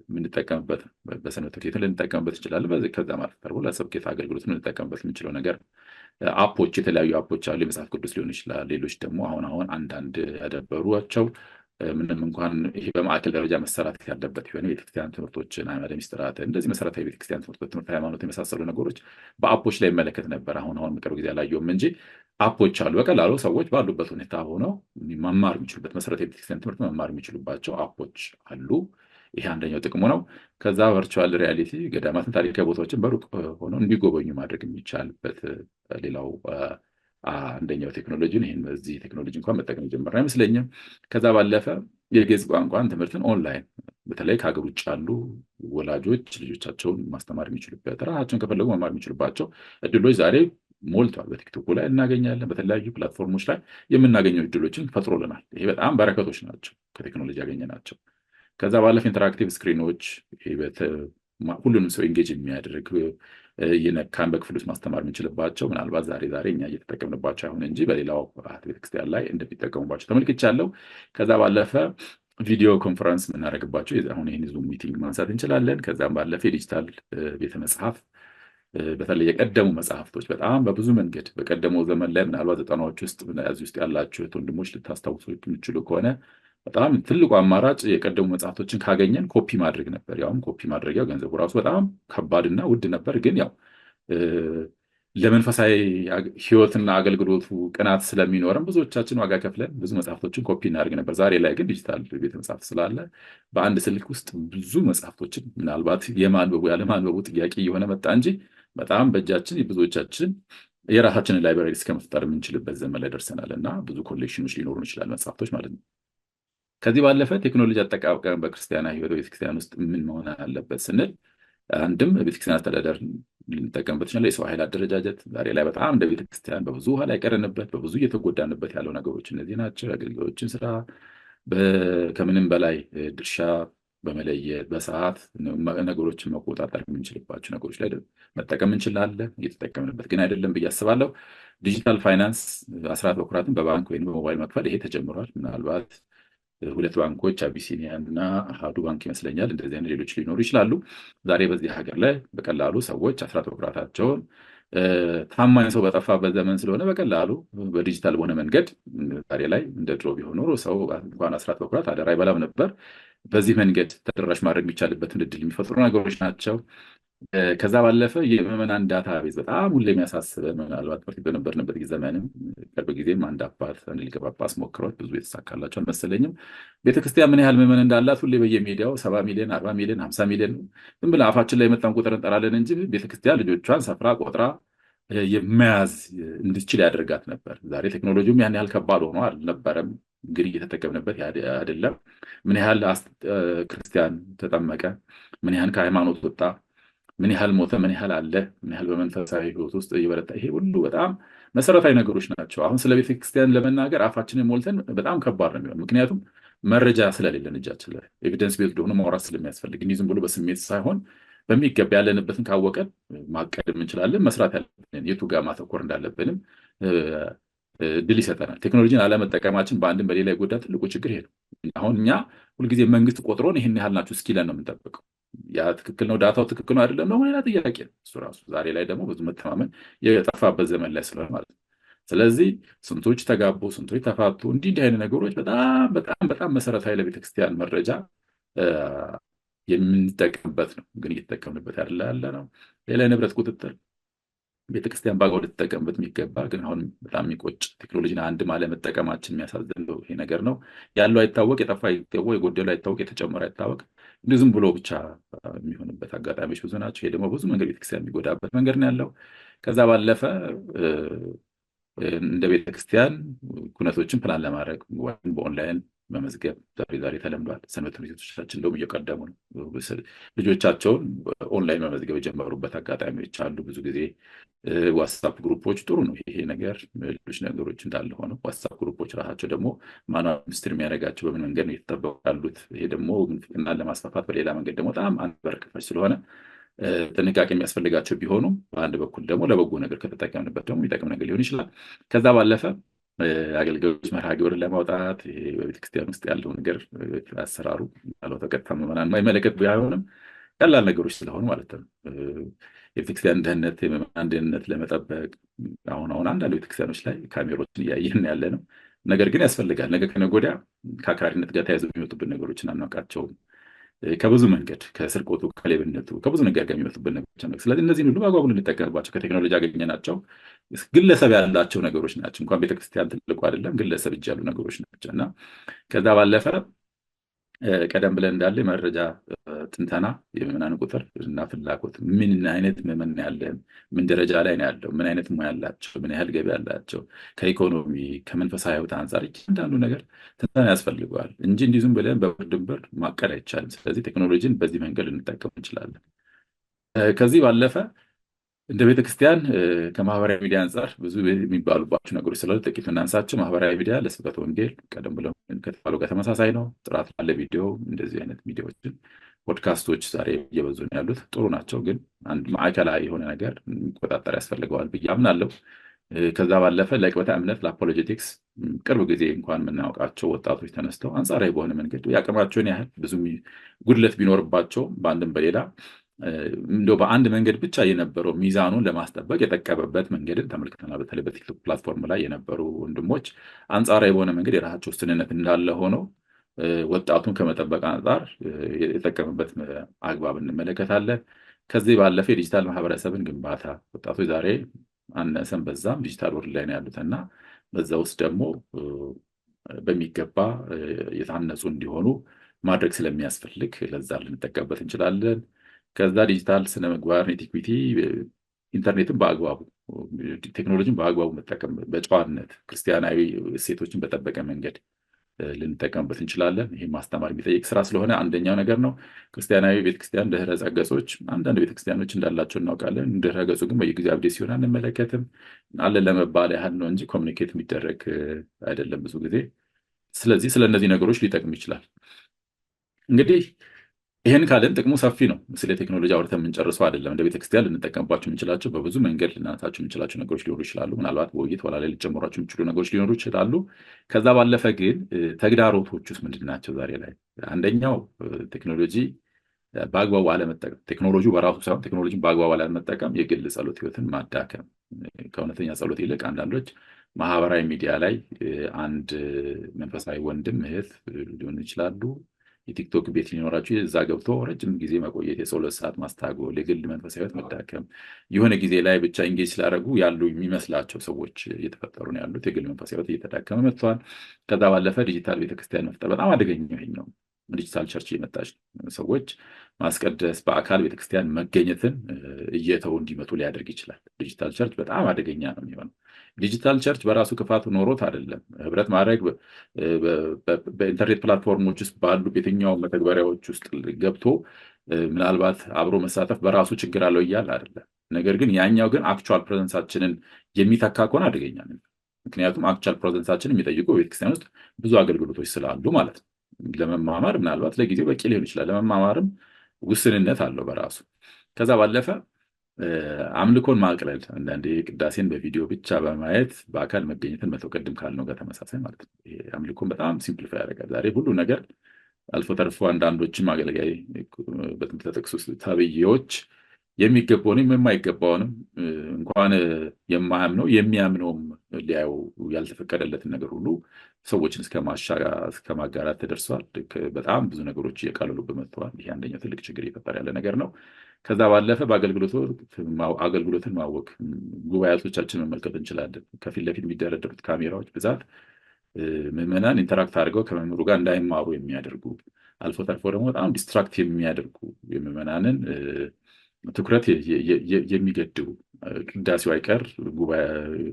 የምንጠቀምበት በሰንበት ትምህርት ቤት ልንጠቀምበት እንችላለን። ከዛ ማለት ተርቦ ለስብከተ አገልግሎት ልንጠቀምበት የምንችለው ነገር አፖች፣ የተለያዩ አፖች አሉ። የመጽሐፍ ቅዱስ ሊሆን ይችላል። ሌሎች ደግሞ አሁን አንዳንድ ያደበሯቸው ምንም እንኳን ይሄ በማዕከል ደረጃ መሰራት ያለበት ቢሆን ቤተክርስቲያን ትምህርቶችን፣ አዕማደ ምስጢራት፣ እንደዚህ መሰረታዊ ቤተክርስቲያን ትምህርት ሃይማኖት የመሳሰሉ ነገሮች በአፖች ላይ ይመለከት ነበር። አሁን ቅርብ ጊዜ አላየሁም እንጂ አፖች አሉ። በቀላሉ ሰዎች ባሉበት ሁኔታ ሆነው መማር የሚችሉበት መሰረታዊ ቤተክርስቲያን ትምህርት መማር የሚችሉባቸው አፖች አሉ። ይሄ አንደኛው ጥቅሙ ነው። ከዛ ቨርቹዋል ሪያሊቲ ገዳማትን፣ ታሪካዊ ቦታዎችን በሩቅ ሆነው እንዲጎበኙ ማድረግ የሚቻልበት ሌላው አንደኛው ቴክኖሎጂን ይህን በዚህ ቴክኖሎጂ እንኳን መጠቀም የጀመረ አይመስለኝም። ከዛ ባለፈ የግዕዝ ቋንቋን ትምህርትን ኦንላይን በተለይ ከሀገር ውጭ ያሉ ወላጆች ልጆቻቸውን ማስተማር የሚችሉበት ራሳቸውን ከፈለጉ መማር የሚችሉባቸው እድሎች ዛሬ ሞልቷል። በቲክቶክ ላይ እናገኛለን። በተለያዩ ፕላትፎርሞች ላይ የምናገኘው እድሎችን ፈጥሮልናል። ይሄ በጣም በረከቶች ናቸው ከቴክኖሎጂ ያገኘ ናቸው። ከዛ ባለፈ ኢንተራክቲቭ ስክሪኖች ሁሉንም ሰው ኢንጌጅ የሚያደርግ እየነካን በክፍል ውስጥ ማስተማር የምንችልባቸው ምናልባት ዛሬ እኛ እየተጠቀምንባቸው አይሆን እንጂ በሌላው ቤተክርስቲያን ላይ እንደሚጠቀሙባቸው ተመልክቻለሁ። ከዛ ባለፈ ቪዲዮ ኮንፈረንስ የምናደርግባቸው አሁን ይህን ዙም ሚቲንግ ማንሳት እንችላለን። ከዛም ባለፈ የዲጂታል ቤተ መጽሐፍ በተለይ የቀደሙ መጽሐፍቶች በጣም በብዙ መንገድ በቀደመው ዘመን ላይ ምናልባት ዘጠናዎች ውስጥ እዚህ ውስጥ ያላችሁ ወንድሞች ልታስታውሱ የምችሉ ከሆነ በጣም ትልቁ አማራጭ የቀደሙ መጽሐፍቶችን ካገኘን ኮፒ ማድረግ ነበር። ያውም ኮፒ ማድረጊያው ገንዘቡ ራሱ በጣም ከባድና ውድ ነበር። ግን ያው ለመንፈሳዊ ህይወትና አገልግሎቱ ቅናት ስለሚኖርም ብዙዎቻችን ዋጋ ከፍለን ብዙ መጽሐፍቶችን ኮፒ እናደርግ ነበር። ዛሬ ላይ ግን ዲጂታል ቤተ መጽሐፍት ስላለ በአንድ ስልክ ውስጥ ብዙ መጽሐፍቶችን ምናልባት የማንበቡ ያለማንበቡ ጥያቄ እየሆነ መጣ እንጂ በጣም በእጃችን ብዙዎቻችን የራሳችንን ላይብራሪ እስከ መፍጠር የምንችልበት ዘመን ላይ ደርሰናል እና ብዙ ኮሌክሽኖች ሊኖሩን ይችላል መጽሐፍቶች ማለት ነው። ከዚህ ባለፈ ቴክኖሎጂ አጠቃቀም በክርስቲያናዊ ህይወት ቤተክርስቲያን ውስጥ ምን መሆን አለበት ስንል አንድም ቤተክርስቲያን አስተዳደር ልንጠቀምበት ይችላል። የሰው ኃይል አደረጃጀት ዛሬ ላይ በጣም እንደ ቤተክርስቲያን በብዙ ኋላ የቀረንበት በብዙ እየተጎዳንበት ያለው ነገሮች እነዚህ ናቸው። የአገልጋዮችን ስራ ከምንም በላይ ድርሻ በመለየት በሰዓት ነገሮችን መቆጣጠር የምንችልባቸው ነገሮች ላይ መጠቀም እንችላለን። እየተጠቀምንበት ግን አይደለም ብዬ አስባለሁ። ዲጂታል ፋይናንስ አስራት በኩራትን በባንክ ወይም በሞባይል መክፈል ይሄ ተጀምሯል። ምናልባት ሁለት ባንኮች አቢሲኒያ እና አሃዱ ባንክ ይመስለኛል እንደዚህ አይነት ሌሎች ሊኖሩ ይችላሉ። ዛሬ በዚህ ሀገር ላይ በቀላሉ ሰዎች አስራት በኩራታቸውን ታማኝ ሰው በጠፋበት ዘመን ስለሆነ በቀላሉ በዲጂታል በሆነ መንገድ ዛሬ ላይ እንደ ድሮ ቢሆን ኖሮ ሰው እንኳን አስራት በኩራት አደራ አይበላም ነበር። በዚህ መንገድ ተደራሽ ማድረግ የሚቻልበትን እድል የሚፈጥሩ ነገሮች ናቸው። ከዛ ባለፈ የምዕመናን ዳታ ቤዝ በጣም ሁሌ የሚያሳስበ ምናልባት በፊት በነበርንበት ዘመንም ቅርብ ጊዜም አንድ አባት አንድ ሊቀ ጳጳስ ሞክረውት ብዙ የተሳካላቸው አልመሰለኝም። ቤተክርስቲያን ምን ያህል ምዕመን እንዳላት ሁሌ በየሚዲያው 70 ሚሊዮን 40 ሚሊዮን 50 ሚሊዮን ዝም ብለን አፋችን ላይ የመጣን ቁጥር እንጠራለን እንጂ ቤተክርስቲያን ልጆቿን ሰፍራ ቆጥራ የመያዝ እንድችል ያደርጋት ነበር። ዛሬ ቴክኖሎጂውም ያን ያህል ከባድ ሆኖ አልነበረም፣ ግን እየተጠቀምንበት አይደለም። ምን ያህል ክርስቲያን ተጠመቀ፣ ምን ያህል ከሃይማኖት ወጣ፣ ምን ያህል ሞተ፣ ምን ያህል አለ፣ ምን ያህል በመንፈሳዊ ህይወት ውስጥ እየበረታ፣ ይሄ ሁሉ በጣም መሰረታዊ ነገሮች ናቸው። አሁን ስለ ቤተክርስቲያን ለመናገር አፋችንን ሞልተን በጣም ከባድ ነው የሚሆን፣ ምክንያቱም መረጃ ስለሌለን እጃችን ላይ ኤቪደንስ ቤዝ ሆኖ ማውራት ስለሚያስፈልግ እንዲህ ዝም ብሎ በስሜት ሳይሆን በሚገባ ያለንበትን ካወቀን ማቀድ እንችላለን። መስራት ያለብንን የቱ ጋር ማተኮር እንዳለብንም ድል ይሰጠናል። ቴክኖሎጂን አለመጠቀማችን በአንድም በሌላ የጎዳ ትልቁ ችግር ይሄ ነው። አሁን እኛ ሁልጊዜ መንግስት ቆጥሮን ይህን ያህል ናችሁ እስኪለን ነው የምንጠብቀው። ያ ትክክል ነው፣ ዳታው ትክክል ነው አይደለም ነው ሌላ ጥያቄ ነው እሱ ራሱ። ዛሬ ላይ ደግሞ ብዙ መተማመን የጠፋበት ዘመን ላይ ስለሆነ ማለት ነው። ስለዚህ ስንቶች ተጋቡ፣ ስንቶች ተፋቱ፣ እንዲህ አይነት ነገሮች በጣም በጣም በጣም መሰረታዊ ለቤተክርስቲያን መረጃ የምንጠቀምበት ነው። ግን እየተጠቀምንበት ያለ ነው። ሌላ የንብረት ቁጥጥር ቤተክርስቲያን በአግባቡ ልትጠቀምበት የሚገባ ግን አሁን በጣም የሚቆጭ ቴክኖሎጂን አንድም አለመጠቀማችን የሚያሳዝን ይሄ ነገር ነው። ያለው አይታወቅ፣ የጠፋ አይታወቅ፣ የጎደለው አይታወቅ፣ የተጨመረ አይታወቅ፣ እንዲሁ ዝም ብሎ ብቻ የሚሆንበት አጋጣሚዎች ብዙ ናቸው። ይሄ ደግሞ ብዙ መንገድ ቤተክርስቲያን የሚጎዳበት መንገድ ነው ያለው። ከዛ ባለፈ እንደ ቤተክርስቲያን ኩነቶችን ፕላን ለማድረግ ወይም በኦንላይን መመዝገብ ዛሬ ተለምዷል። ሰንበት ትምህርት ቤቶቻችን እንደውም እየቀደሙ ነው። ልጆቻቸውን ኦንላይን መመዝገብ የጀመሩበት አጋጣሚዎች አሉ። ብዙ ጊዜ ዋትሳፕ ግሩፖች ጥሩ ነው ይሄ ነገር። ሌሎች ነገሮች እንዳለ ሆነው ዋትሳፕ ግሩፖች ራሳቸው ደግሞ ማኑዋል ሚኒስትር የሚያደርጋቸው በምን መንገድ ነው እየተጠበቁ ያሉት? ይሄ ደግሞ ምንፍቅናን ለማስፋፋት በሌላ መንገድ ደግሞ በጣም አንድ በር ከፋች ስለሆነ ጥንቃቄ የሚያስፈልጋቸው ቢሆኑም በአንድ በኩል ደግሞ ለበጎ ነገር ከተጠቀምንበት ደግሞ የሚጠቅም ነገር ሊሆን ይችላል። ከዛ ባለፈ አገልጋዮች መርሃ ግብርን ለማውጣት በቤተክርስቲያን ውስጥ ያለው ነገር አሰራሩ ያለው ተቀጥታ ምዕመናን የማይመለከት ቢሆንም ቀላል ነገሮች ስለሆኑ ማለት ነው። የቤተክርስቲያን ደህንነት የምዕመናን ደህንነት ለመጠበቅ አሁን አንዳንድ ቤተክርስቲያኖች ላይ ካሜሮችን እያየን ያለ ነው። ነገር ግን ያስፈልጋል። ነገ ከነገ ወዲያ ከአክራሪነት ጋር ተያይዘው የሚመጡብን ነገሮችን አናውቃቸውም። ከብዙ መንገድ ከስርቆቱ፣ ከሌብነቱ፣ ከብዙ ነገር ጋር የሚመጡብን ነገሮች ነው። ስለዚህ እነዚህን ሁሉ በአግባቡ ልንጠቀምባቸው ከቴክኖሎጂ ያገኘናቸው ግለሰብ ያላቸው ነገሮች ናቸው። እንኳን ቤተክርስቲያን ትልቁ አይደለም ግለሰብ እጅ ያሉ ነገሮች ናቸው እና ከዛ ባለፈ ቀደም ብለን እንዳለ የመረጃ ትንተና የምዕመናን ቁጥር እና ፍላጎት ምን አይነት ምዕመን ያለን፣ ምን ደረጃ ላይ ነው ያለው፣ ምን አይነት ሙያ ያላቸው፣ ምን ያህል ገቢ ያላቸው፣ ከኢኮኖሚ ከመንፈሳዊ ሕይወት አንጻር እያንዳንዱ ነገር ትንተና ያስፈልገዋል እንጂ እንዲህ ዝም ብለን በብር ድንበር ማቀድ አይቻልም። ስለዚህ ቴክኖሎጂን በዚህ መንገድ ልንጠቀም እንችላለን። ከዚህ ባለፈ እንደ ቤተክርስቲያን ከማህበራዊ ሚዲያ አንጻር ብዙ የሚባሉባቸው ነገሮች ስላሉ ጥቂት እናንሳቸው። ማህበራዊ ሚዲያ ለስብከተ ወንጌል ቀደም ብለው ከተባለው ጋር ተመሳሳይ ነው። ጥራት ያለ ቪዲዮ፣ እንደዚህ አይነት ሚዲያዎችን ፖድካስቶች ዛሬ እየበዙ ነው ያሉት። ጥሩ ናቸው፣ ግን አንድ ማዕከላዊ የሆነ ነገር የሚቆጣጠር ያስፈልገዋል ብዬ አምናለሁ። ከዛ ባለፈ ለቅበተ እምነት ለአፖሎጀቲክስ ቅርብ ጊዜ እንኳን የምናውቃቸው ወጣቶች ተነስተው አንጻራዊ በሆነ መንገድ የአቅማቸውን ያህል ብዙ ጉድለት ቢኖርባቸው በአንድም በሌላ እንደው በአንድ መንገድ ብቻ የነበረው ሚዛኑን ለማስጠበቅ የጠቀመበት መንገድን ተመልክተናል። በተለይ በቲክቶክ ፕላትፎርም ላይ የነበሩ ወንድሞች አንጻራዊ በሆነ መንገድ የራሳቸው ውስንነት እንዳለ ሆነው ወጣቱን ከመጠበቅ አንጻር የጠቀመበት አግባብ እንመለከታለን። ከዚህ ባለፈ የዲጂታል ማህበረሰብን ግንባታ ወጣቶች ዛሬ አነሰም በዛም ዲጂታል ወርልድ ላይ ነው ያሉት እና በዛ ውስጥ ደግሞ በሚገባ የታነጹ እንዲሆኑ ማድረግ ስለሚያስፈልግ ለዛ ልንጠቀምበት እንችላለን። ከዛ ዲጂታል ስነ ምግባር ኢቲኩዊቲ ኢንተርኔትን በአግባቡ ቴክኖሎጂን በአግባቡ መጠቀም በጨዋነት ክርስቲያናዊ እሴቶችን በጠበቀ መንገድ ልንጠቀምበት እንችላለን። ይህ ማስተማር የሚጠይቅ ስራ ስለሆነ አንደኛው ነገር ነው። ክርስቲያናዊ ቤተክርስቲያን ድህረ ገጾች አንዳንድ ቤተክርስቲያኖች እንዳላቸው እናውቃለን። ድህረ ገጹ ግን በየጊዜው አብዴት ሲሆን አንመለከትም። አለን ለመባል ያህል ነው እንጂ ኮሚኒኬት የሚደረግ አይደለም ብዙ ጊዜ። ስለዚህ ስለ እነዚህ ነገሮች ሊጠቅም ይችላል። እንግዲህ ይህን ካልን ጥቅሙ ሰፊ ነው። ስለ ቴክኖሎጂ አውርተን የምንጨርሰው አይደለም። እንደ ቤተክርስቲያን ልንጠቀምባቸው የምንችላቸው በብዙ መንገድ ልናነሳቸው የምንችላቸው ነገሮች ሊኖሩ ይችላሉ። ምናልባት በውይይት ወላ ላይ ሊጨምሯቸው የሚችሉ ነገሮች ሊኖሩ ይችላሉ። ከዛ ባለፈ ግን ተግዳሮቶች ውስጥ ምንድን ናቸው? ዛሬ ላይ አንደኛው ቴክኖሎጂ በአግባቡ አለመጠቀም፣ ቴክኖሎጂ በራሱ ሳይሆን ቴክኖሎጂን በአግባቡ አለመጠቀም የግል ጸሎት ህይወትን ማዳከም፣ ከእውነተኛ ጸሎት ይልቅ አንዳንዶች ማህበራዊ ሚዲያ ላይ አንድ መንፈሳዊ ወንድም እህት ሊሆኑ ይችላሉ የቲክቶክ ቤት ሊኖራችሁ እዛ ገብቶ ረጅም ጊዜ መቆየት፣ የጸሎት ሰዓት ማስታጎል፣ የግል መንፈሳዊ ህይወት መዳከም፣ የሆነ ጊዜ ላይ ብቻ ኢንጌጅ ስላደረጉ ያሉ የሚመስላቸው ሰዎች እየተፈጠሩ ነው ያሉት። የግል መንፈሳዊ ህይወት እየተዳከመ መጥቷል። ከዛ ባለፈ ዲጂታል ቤተክርስቲያን መፍጠር በጣም አደገኛ ይኸኛው ዲጂታል ቸርች እየመጣች ሰዎች ማስቀደስ በአካል ቤተክርስቲያን መገኘትን እየተው እንዲመጡ ሊያደርግ ይችላል። ዲጂታል ቸርች በጣም አደገኛ ነው የሚሆነው። ዲጂታል ቸርች በራሱ ክፋቱ ኖሮት አይደለም። ህብረት ማድረግ በኢንተርኔት ፕላትፎርሞች ውስጥ ባሉ የትኛው መተግበሪያዎች ውስጥ ገብቶ ምናልባት አብሮ መሳተፍ በራሱ ችግር አለው እያለ አይደለም። ነገር ግን ያኛው ግን አክቹዋል ፕሬዘንሳችንን የሚተካ ከሆነ አደገኛ ነው። ምክንያቱም አክቹዋል ፕሬዘንሳችንን የሚጠይቁ ቤተክርስቲያን ውስጥ ብዙ አገልግሎቶች ስላሉ ማለት ነው። ለመማማር ምናልባት ለጊዜው በቂ ሊሆን ይችላል። ለመማማርም ውስንነት አለው በራሱ። ከዛ ባለፈ አምልኮን ማቅለል፣ አንዳንዴ ቅዳሴን በቪዲዮ ብቻ በማየት በአካል መገኘትን መተው፣ ቅድም ካልነው ጋር ተመሳሳይ ማለት ነው። አምልኮን በጣም ሲምፕሊፋይ ያደርጋል። ዛሬ ሁሉ ነገር አልፎ ተርፎ አንዳንዶችም አገልጋይ በትምህርት ጥቅስ ውስጥ ተብዬዎች የሚገባውንም የማይገባውንም እንኳን የማያምነው የሚያምነውም ሊያዩ ያልተፈቀደለትን ነገር ሁሉ ሰዎችን እስከ ማጋራት ተደርሷል። በጣም ብዙ ነገሮች እየቃለሉበት መጥተዋል። ይሄ አንደኛው ትልቅ ችግር እየፈጠረ ያለ ነገር ነው። ከዛ ባለፈ አገልግሎትን ማወቅ፣ ጉባኤቶቻችን መመልከት እንችላለን። ከፊት ለፊት የሚደረደሩት ካሜራዎች ብዛት ምዕመናን ኢንተራክት አድርገው ከመምህሩ ጋር እንዳይማሩ የሚያደርጉ አልፎ ተርፎ ደግሞ በጣም ዲስትራክት የሚያደርጉ የምዕመናንን ትኩረት የሚገድቡ ቅዳሴው አይቀር ጉባኤ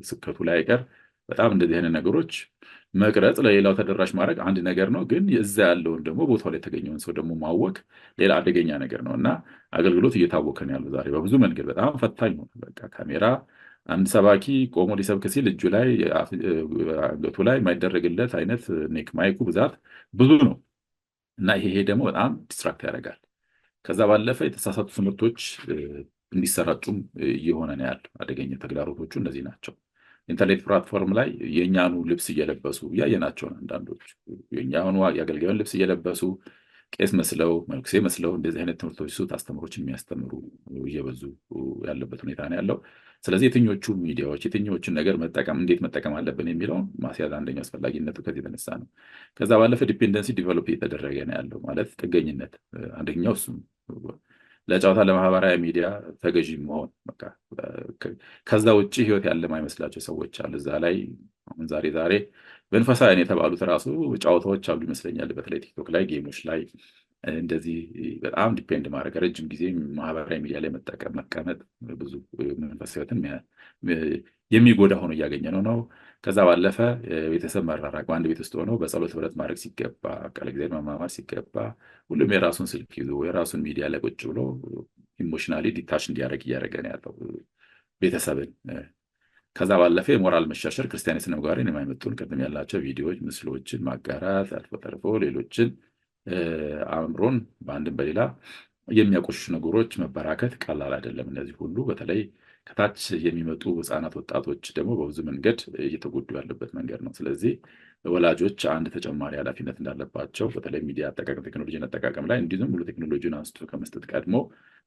ስብከቱ ላይ አይቀር በጣም እንደዚህ አይነት ነገሮች መቅረጽ ለሌላው ተደራሽ ማድረግ አንድ ነገር ነው። ግን እዛ ያለውን ደግሞ ቦታው ላይ የተገኘውን ሰው ደግሞ ማወቅ ሌላ አደገኛ ነገር ነው እና አገልግሎት እየታወከ ነው ያለው ዛሬ በብዙ መንገድ በጣም ፈታኝ ነው። በቃ ካሜራ አንድ ሰባኪ ቆሞ ሊሰብክ ሲል እጁ ላይ አንገቱ ላይ የማይደረግለት አይነት ኔክ ማይኩ ብዛት ብዙ ነው እና ይሄ ደግሞ በጣም ዲስትራክት ያደርጋል። ከዛ ባለፈ የተሳሳቱ ትምህርቶች እንዲሰራጩም እየሆነ ነው ያለው። አደገኛ ተግዳሮቶቹ እነዚህ ናቸው። ኢንተርኔት ፕላትፎርም ላይ የእኛኑ ልብስ እየለበሱ እያየናቸው ነው። አንዳንዶች የእኛኑ የአገልጋዩን ልብስ እየለበሱ ቄስ መስለው መነኩሴ መስለው እንደዚህ አይነት ትምህርቶች ሱት አስተምሮችን የሚያስተምሩ እየበዙ ያለበት ሁኔታ ነው ያለው። ስለዚህ የትኞቹ ሚዲያዎች የትኞቹን ነገር መጠቀም እንዴት መጠቀም አለብን የሚለውን ማስያዝ አንደኛው አስፈላጊነቱ ከዚህ የተነሳ ነው። ከዛ ባለፈ ዲፔንደንሲ ዲቨሎፕ እየተደረገ ነው ያለው። ማለት ጥገኝነት አንደኛው እሱ ለጨዋታ ለማህበራዊ ሚዲያ ተገዢ መሆን በቃ ከዛ ውጭ ህይወት ያለ ማይመስላቸው ሰዎች አሉ። እዛ ላይ አሁን ዛሬ መንፈሳውያን የተባሉት ራሱ ጨዋታዎች አሉ ይመስለኛል። በተለይ ቲክቶክ ላይ ጌሞች ላይ እንደዚህ በጣም ዲፔንድ ማድረግ ረጅም ጊዜ ማህበራዊ ሚዲያ ላይ መቀመጥ ብዙ መንፈሳዊ ህይወትን የሚጎዳ ሆኖ እያገኘ ነው። ከዛ ባለፈ ቤተሰብ መራራቅ፣ በአንድ ቤት ውስጥ ሆነው በጸሎት ህብረት ማድረግ ሲገባ ቃለ እግዚአብሔር መማማር ሲገባ ሁሉም የራሱን ስልክ ይዞ የራሱን ሚዲያ ላይ ቁጭ ብሎ ኢሞሽናሊ ዲታች እንዲያደርግ እያደረገ ነው ያለው ቤተሰብን። ከዛ ባለፈ የሞራል መሸርሸር፣ ክርስቲያናዊ ስነ ምግባርን የማይመጡን ቅድም ያላቸው ቪዲዮዎች፣ ምስሎችን ማጋራት፣ አልፎ ተርፎ ሌሎችን አእምሮን በአንድም በሌላ የሚያቆሽሹ ነገሮች መበራከት ቀላል አይደለም። እነዚህ ሁሉ በተለይ ከታች የሚመጡ ህፃናት፣ ወጣቶች ደግሞ በብዙ መንገድ እየተጎዱ ያለበት መንገድ ነው። ስለዚህ ወላጆች አንድ ተጨማሪ ኃላፊነት እንዳለባቸው በተለይ ሚዲያ አጠቃቀም ቴክኖሎጂ አጠቃቀም ላይ እንዲሁም ሙሉ ቴክኖሎጂን አንስቶ ከመስጠት ቀድሞ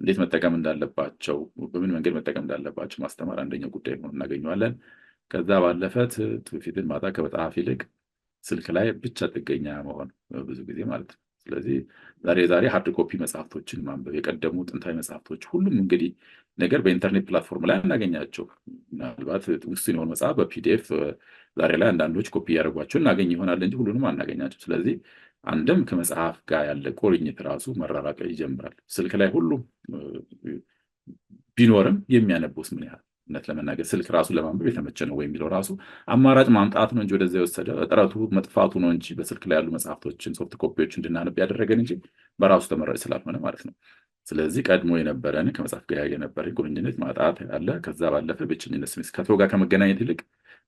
እንዴት መጠቀም እንዳለባቸው በምን መንገድ መጠቀም እንዳለባቸው ማስተማር አንደኛው ጉዳይ ሆኖ እናገኘዋለን። ከዛ ባለፈ ትውፊትን ማጣት ከመጽሐፍ ይልቅ ስልክ ላይ ብቻ ጥገኛ መሆን ብዙ ጊዜ ማለት ነው። ስለዚህ ዛሬ ሃርድ ኮፒ መጽሐፍቶችን ማንበብ የቀደሙ ጥንታዊ መጽሐፍቶች ሁሉም እንግዲህ ነገር በኢንተርኔት ፕላትፎርም ላይ አናገኛቸው። ምናልባት ውስን የሆኑ መጽሐፍ በፒዲኤፍ ዛሬ ላይ አንዳንዶች ኮፒ እያደረጓቸው እናገኝ ይሆናል እንጂ ሁሉንም አናገኛቸው። ስለዚህ አንድም ከመጽሐፍ ጋር ያለ ቁርኝት ራሱ መራራቅ ይጀምራል። ስልክ ላይ ሁሉም ቢኖርም የሚያነቡስ ምን ያህል እውነት ለመናገር ስልክ ራሱ ለማንበብ የተመቸ ነው ወይ የሚለው ራሱ አማራጭ ማምጣት ነው እንጂ ወደዛ የወሰደ ጥረቱ መጥፋቱ ነው እንጂ በስልክ ላይ ያሉ መጽሐፍቶችን ሶፍት ኮፒዎች እንድናነብ ያደረገን እንጂ በራሱ ተመራጭ ስላልሆነ ማለት ነው። ስለዚህ ቀድሞ የነበረን ከመጽሐፍ ጋር የነበረን ቁርኝነት ማጣት ያለ ከዛ ባለፈ ብቸኝነት ስሜት ከሰው ጋር ከመገናኘት ይልቅ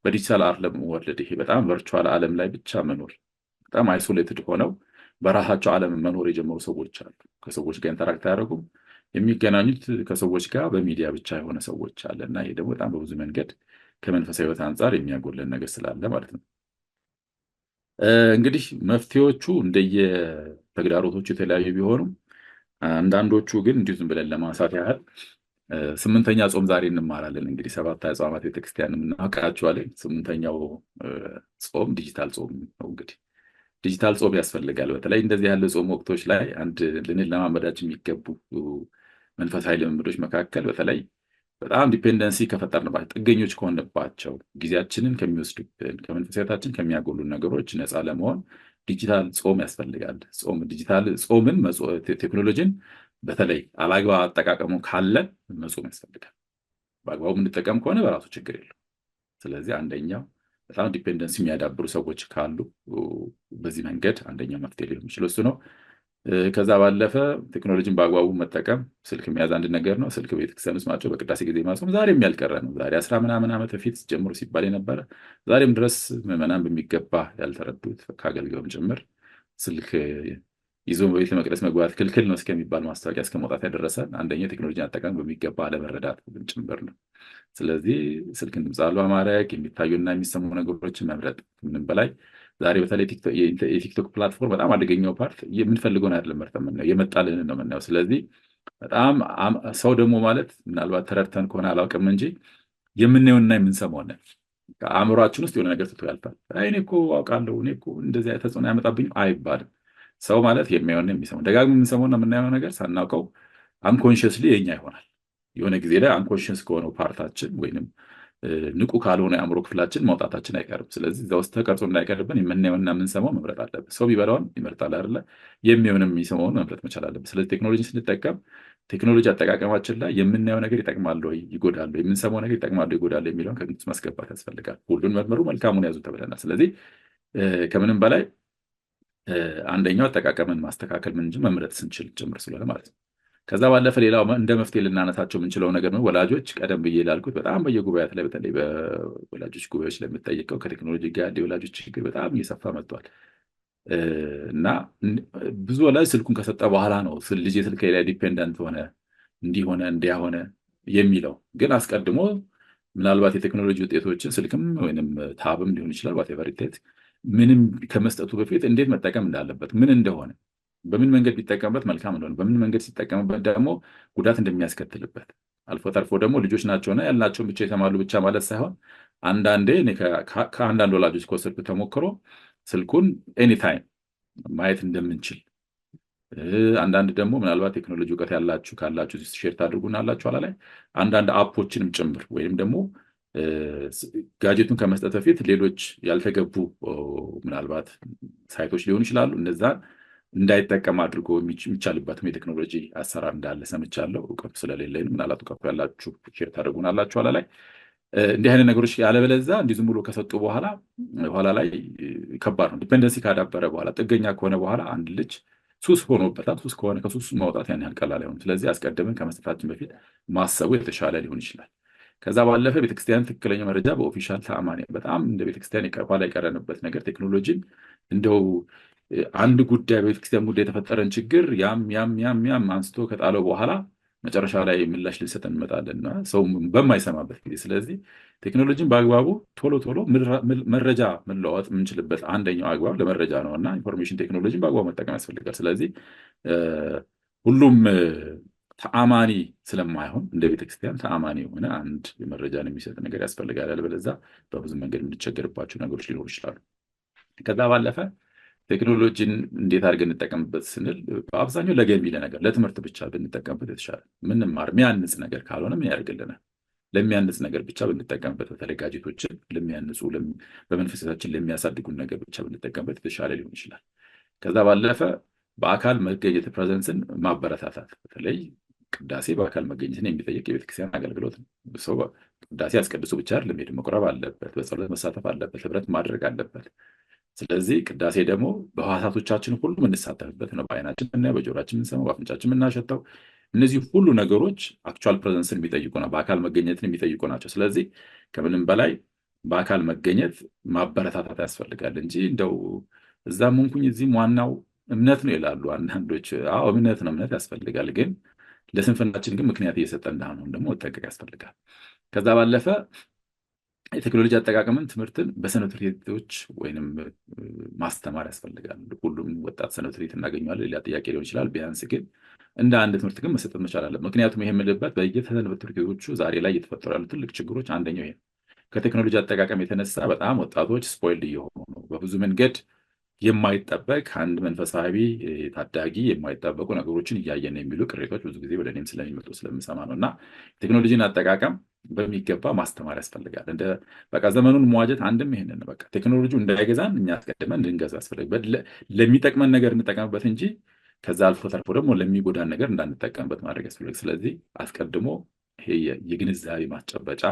በዲጂታል ዓለም ወርልድ ይሄ በጣም ቨርቹዋል ዓለም ላይ ብቻ መኖር በጣም አይሶሌትድ ሆነው በራሳቸው ዓለም መኖር የጀመሩ ሰዎች አሉ። ከሰዎች ጋር ኢንተራክት አያደርጉም። የሚገናኙት ከሰዎች ጋር በሚዲያ ብቻ የሆነ ሰዎች አለ እና ይሄ ደግሞ በጣም በብዙ መንገድ ከመንፈሳዊ ሕይወት አንጻር የሚያጎለን ነገር ስላለ ማለት ነው። እንግዲህ መፍትሄዎቹ እንደየ ተግዳሮቶቹ የተለያዩ ቢሆኑም አንዳንዶቹ ግን እንዲሁ ዝም ብለን ለማንሳት ያህል 8ኛ ጾም ዛሬ እንማራለን። እንግዲህ 7 አጽዋማት ቤተክርስቲያን እናውቃቸዋለን። 8ኛው ጾም ዲጂታል ጾም ነው። እንግዲህ ዲጂታል ጾም ያስፈልጋል። በተለይ እንደዚህ ያለ ጾም ወቅቶች ላይ አንድ ልንለማመዳቸው የሚገቡ መንፈሳዊ ልምምዶች መካከል በተለይ በጣም ዲፔንደንሲ ከፈጠርንባቸው ጥገኞች ከሆንባቸው ጊዜያችንን ከሚወስዱብን ከመንፈሳዊታችን ከሚያጎሉ ነገሮች ነፃ ለመሆን ዲጂታል ጾም ያስፈልጋል። ዲጂታል ጾምን ቴክኖሎጂን በተለይ አላግባብ አጠቃቀሙ ካለን መጾም ያስፈልጋል። በአግባቡ የምንጠቀም ከሆነ በራሱ ችግር የለው። ስለዚህ አንደኛው በጣም ዲፔንደንሲ የሚያዳብሩ ሰዎች ካሉ በዚህ መንገድ አንደኛው መፍትሄ ሊሆን የሚችለው እሱ ነው። ከዛ ባለፈ ቴክኖሎጂን በአግባቡ መጠቀም ስልክ መያዝ አንድ ነገር ነው። ስልክ ቤተክርስቲያን ውስጥ ማቸው በቅዳሴ ጊዜ ማጾም ዛሬም ያልቀረ ነው። ዛሬ 10 ምናምን ዓመት በፊት ጀምሮ ሲባል የነበረ ዛሬም ድረስ ምዕመናን በሚገባ ያልተረዱት ከአገልጋዩም ጭምር ስልክ ይዞ በቤተ መቅደስ መግባት ክልክል ነው እስከሚባል ማስታወቂያ እስከ መውጣት ያደረሰ አንደኛ ቴክኖሎጂን አጠቃቀም በሚገባ አለመረዳት ጭምር ነው። ስለዚህ ስልክን ድምፅ አልባ ማድረግ የሚታዩና የሚሰሙ ነገሮችን መምረጥ ምንም በላይ ዛሬ በተለይ የቲክቶክ ፕላትፎርም በጣም አደገኛው ፓርት የምንፈልገውን አይደለም መርጠን የምናየው የመጣልንን ነው የምናየው። ስለዚህ በጣም ሰው ደግሞ ማለት ምናልባት ተረድተን ከሆነ አላውቅም እንጂ የምናየውና የምንሰማው ነን። አእምሯችን ውስጥ የሆነ ነገር ትቶ ያልፋል። እኔ እኮ አውቃለሁ እኔ እኮ እንደዚህ ተጽዕኖ ያመጣብኝም አይባልም። ሰው ማለት የሚያየውና የሚሰማው ደጋግሞ የምንሰማውና የምናየው ነገር ሳናውቀው አንኮንሽስሊ የኛ ይሆናል። የሆነ ጊዜ ላይ አንኮንሽስ ከሆነው ፓርታችን ወይንም ንቁ ካልሆነ የአእምሮ ክፍላችን መውጣታችን አይቀርም። ስለዚህ እዛ ውስጥ ተቀርጾ እንዳይቀርብን የምናየውና የምንሰማው መምረጥ አለብን። ሰው ቢበላውን ይመርጣል አይደለ? የሚሆንም የሚሰማውን መምረጥ መቻል አለብን። ስለዚህ ቴክኖሎጂ ስንጠቀም ቴክኖሎጂ አጠቃቀማችን ላይ የምናየው ነገር ይጠቅማል ወይ ይጎዳል ወይ፣ የምንሰማው ነገር ይጠቅማል ወይ ይጎዳል የሚለውን ከግምት ውስጥ ማስገባት ያስፈልጋል። ሁሉን መርምሩ መልካሙን ያዙ ተብለናል። ስለዚህ ከምንም በላይ አንደኛው አጠቃቀምን ማስተካከል ምን እንጂ መምረጥ ስንችል ጭምር ስለሆነ ማለት ነው። ከዛ ባለፈ ሌላው እንደ መፍትሄ ልናነሳቸው የምንችለው ነገር ነው ወላጆች ቀደም ብዬ ላልኩት በጣም በየጉባኤያት ላይ በተለይ በወላጆች ጉባኤዎች ላይ የምጠይቀው ከቴክኖሎጂ ጋር የወላጆች ችግር በጣም እየሰፋ መጥቷል እና ብዙ ወላጅ ስልኩን ከሰጠ በኋላ ነው ልጅ የስልክ ላይ ዲፔንደንት ሆነ እንዲሆነ እንዲያሆነ የሚለው። ግን አስቀድሞ ምናልባት የቴክኖሎጂ ውጤቶችን ስልክም ወይንም ታብም ሊሆን ይችላል ዋቴቨር ምንም ከመስጠቱ በፊት እንዴት መጠቀም እንዳለበት ምን እንደሆነ በምን መንገድ ቢጠቀምበት መልካም እንደሆነ በምን መንገድ ሲጠቀምበት ደግሞ ጉዳት እንደሚያስከትልበት አልፎ ተርፎ ደግሞ ልጆች ናቸውና ያልናቸውን ብቻ ይሰማሉ ብቻ ማለት ሳይሆን አንዳንዴ ከአንዳንድ ወላጆች ከወሰድኩት ተሞክሮ ስልኩን ኤኒታይም ማየት እንደምንችል አንዳንድ ደግሞ ምናልባት ቴክኖሎጂ እውቀት ያላችሁ ካላችሁ ሼር ታድርጉናላችሁ ኋላ ላይ አንዳንድ አፖችንም ጭምር ወይም ደግሞ ጋጀቱን ከመስጠት በፊት ሌሎች ያልተገቡ ምናልባት ሳይቶች ሊሆኑ ይችላሉ። እነዛን እንዳይጠቀም አድርጎ የሚቻልበትም የቴክኖሎጂ አሰራር እንዳለ ሰምቻለሁ። እውቀቱ ስለሌለኝ ምናልባት እውቀቱ ያላችሁ ሼር ታደርጉናላችሁ ኋላ ላይ እንዲህ አይነት ነገሮች ያለበለዚያ እንዲህ ዝም ብሎ ከሰጡ በኋላ ኋላ ላይ ከባድ ነው። ዲፔንደንሲ ካዳበረ በኋላ ጥገኛ ከሆነ በኋላ አንድ ልጅ ሱስ ሆኖበታል። ሱስ ከሆነ ከሱስ ማውጣት ያን ያህል ቀላል አይሆንም። ስለዚህ አስቀድመን ከመስጠታችን በፊት ማሰቡ የተሻለ ሊሆን ይችላል። ከዛ ባለፈ ቤተክርስቲያን ትክክለኛ መረጃ በኦፊሻል ተአማኒ በጣም እንደ ቤተክርስቲያን ኋላ የቀረንበት ነገር ቴክኖሎጂን እንደው አንድ ጉዳይ በቤተክርስቲያን ጉዳይ የተፈጠረን ችግር ያም አንስቶ ከጣለው በኋላ መጨረሻ ላይ ምላሽ ልንሰጥ እንመጣለንና ሰው በማይሰማበት ጊዜ። ስለዚህ ቴክኖሎጂን በአግባቡ ቶሎ መረጃ መለዋወጥ የምንችልበት አንደኛው አግባብ ለመረጃ ነው እና ኢንፎርሜሽን ቴክኖሎጂን በአግባቡ መጠቀም ያስፈልጋል። ስለዚህ ሁሉም ተአማኒ ስለማይሆን እንደ ቤተክርስቲያን ተአማኒ የሆነ አንድ የመረጃን የሚሰጥ ነገር ያስፈልጋል። ያለበለዚያ በብዙ መንገድ የምንቸገርባቸው ነገሮች ሊኖሩ ይችላሉ። ከዛ ባለፈ ቴክኖሎጂን እንዴት አድርገን እንጠቀምበት ስንል በአብዛኛው ለገቢ ለነገር ለትምህርት ብቻ ብንጠቀምበት የተሻለ ምንማር የሚያንጽ ነገር ካልሆነ ምን ያደርግልናል? ለሚያንጽ ነገር ብቻ ብንጠቀምበት በተለይ ጋጀቶችን ለሚያንጹ በመንፈሳችን ለሚያሳድጉን ነገር ብቻ ብንጠቀምበት የተሻለ ሊሆን ይችላል። ከዛ ባለፈ በአካል መገኘት ፕሬዘንስን ማበረታታት በተለይ ቅዳሴ በአካል መገኘትን የሚጠይቅ የቤተክርስቲያን አገልግሎት ነው። ሰው ቅዳሴ አስቀድሶ ብቻ አይደለም ሄድ መቁረብ አለበት፣ በጸሎት መሳተፍ አለበት፣ ህብረት ማድረግ አለበት። ስለዚህ ቅዳሴ ደግሞ በህዋሳቶቻችን ሁሉ የምንሳተፍበት ነው። በአይናችን የምናየው፣ በጆሮአችን የምንሰማው፣ በአፍንጫችን የምናሸተው እነዚህ ሁሉ ነገሮች አክቹዋል ፕሬዘንስን የሚጠይቁ ነው፣ በአካል መገኘትን የሚጠይቁ ናቸው። ስለዚህ ከምንም በላይ በአካል መገኘት ማበረታታት ያስፈልጋል እንጂ እንደው እዛም ሆንኩኝ እዚህም ዋናው እምነት ነው ይላሉ አንዳንዶች። አዎ እምነት ነው፣ እምነት ያስፈልጋል። ግን ለስንፍናችን ግን ምክንያት እየሰጠ እንዳንሆን ደግሞ መጠንቀቅ ያስፈልጋል። ከዛ ባለፈ የቴክኖሎጂ አጠቃቀምን ትምህርትን በሰንበት ትምህርት ቤቶች ወይንም ማስተማር ያስፈልጋል። ሁሉም ወጣት ሰንበት ትምህርት ቤት እናገኘዋለን፣ ሌላ ጥያቄ ሊሆን ይችላል። ቢያንስ ግን እንደ አንድ ትምህርት ግን መሰጠት መቻል አለ። ምክንያቱም ይሄ የምልበት በየሰንበት ትምህርት ቤቶቹ ዛሬ ላይ እየተፈጠሩ ያሉ ትልቅ ችግሮች አንደኛው ይሄ ከቴክኖሎጂ አጠቃቀም የተነሳ በጣም ወጣቶች ስፖይልድ እየሆኑ ነው። በብዙ መንገድ የማይጠበቅ አንድ መንፈሳዊ ታዳጊ የማይጠበቁ ነገሮችን እያየን የሚሉ ቅሬታዎች ብዙ ጊዜ ወደ እኔም ስለሚመጡ ስለምሰማ ነው። እና ቴክኖሎጂን አጠቃቀም በሚገባ ማስተማር ያስፈልጋል። በቃ ዘመኑን መዋጀት አንድም ይሄንን በቃ ቴክኖሎጂ እንዳይገዛን እኛ አስቀድመን እንድንገዛ ያስፈልጋል። ለሚጠቅመን ነገር እንጠቀምበት እንጂ ከዛ አልፎ ተርፎ ደግሞ ለሚጎዳን ነገር እንዳንጠቀምበት ማድረግ ያስፈልጋል። ስለዚህ አስቀድሞ ይሄ የግንዛቤ ማስጨበጫ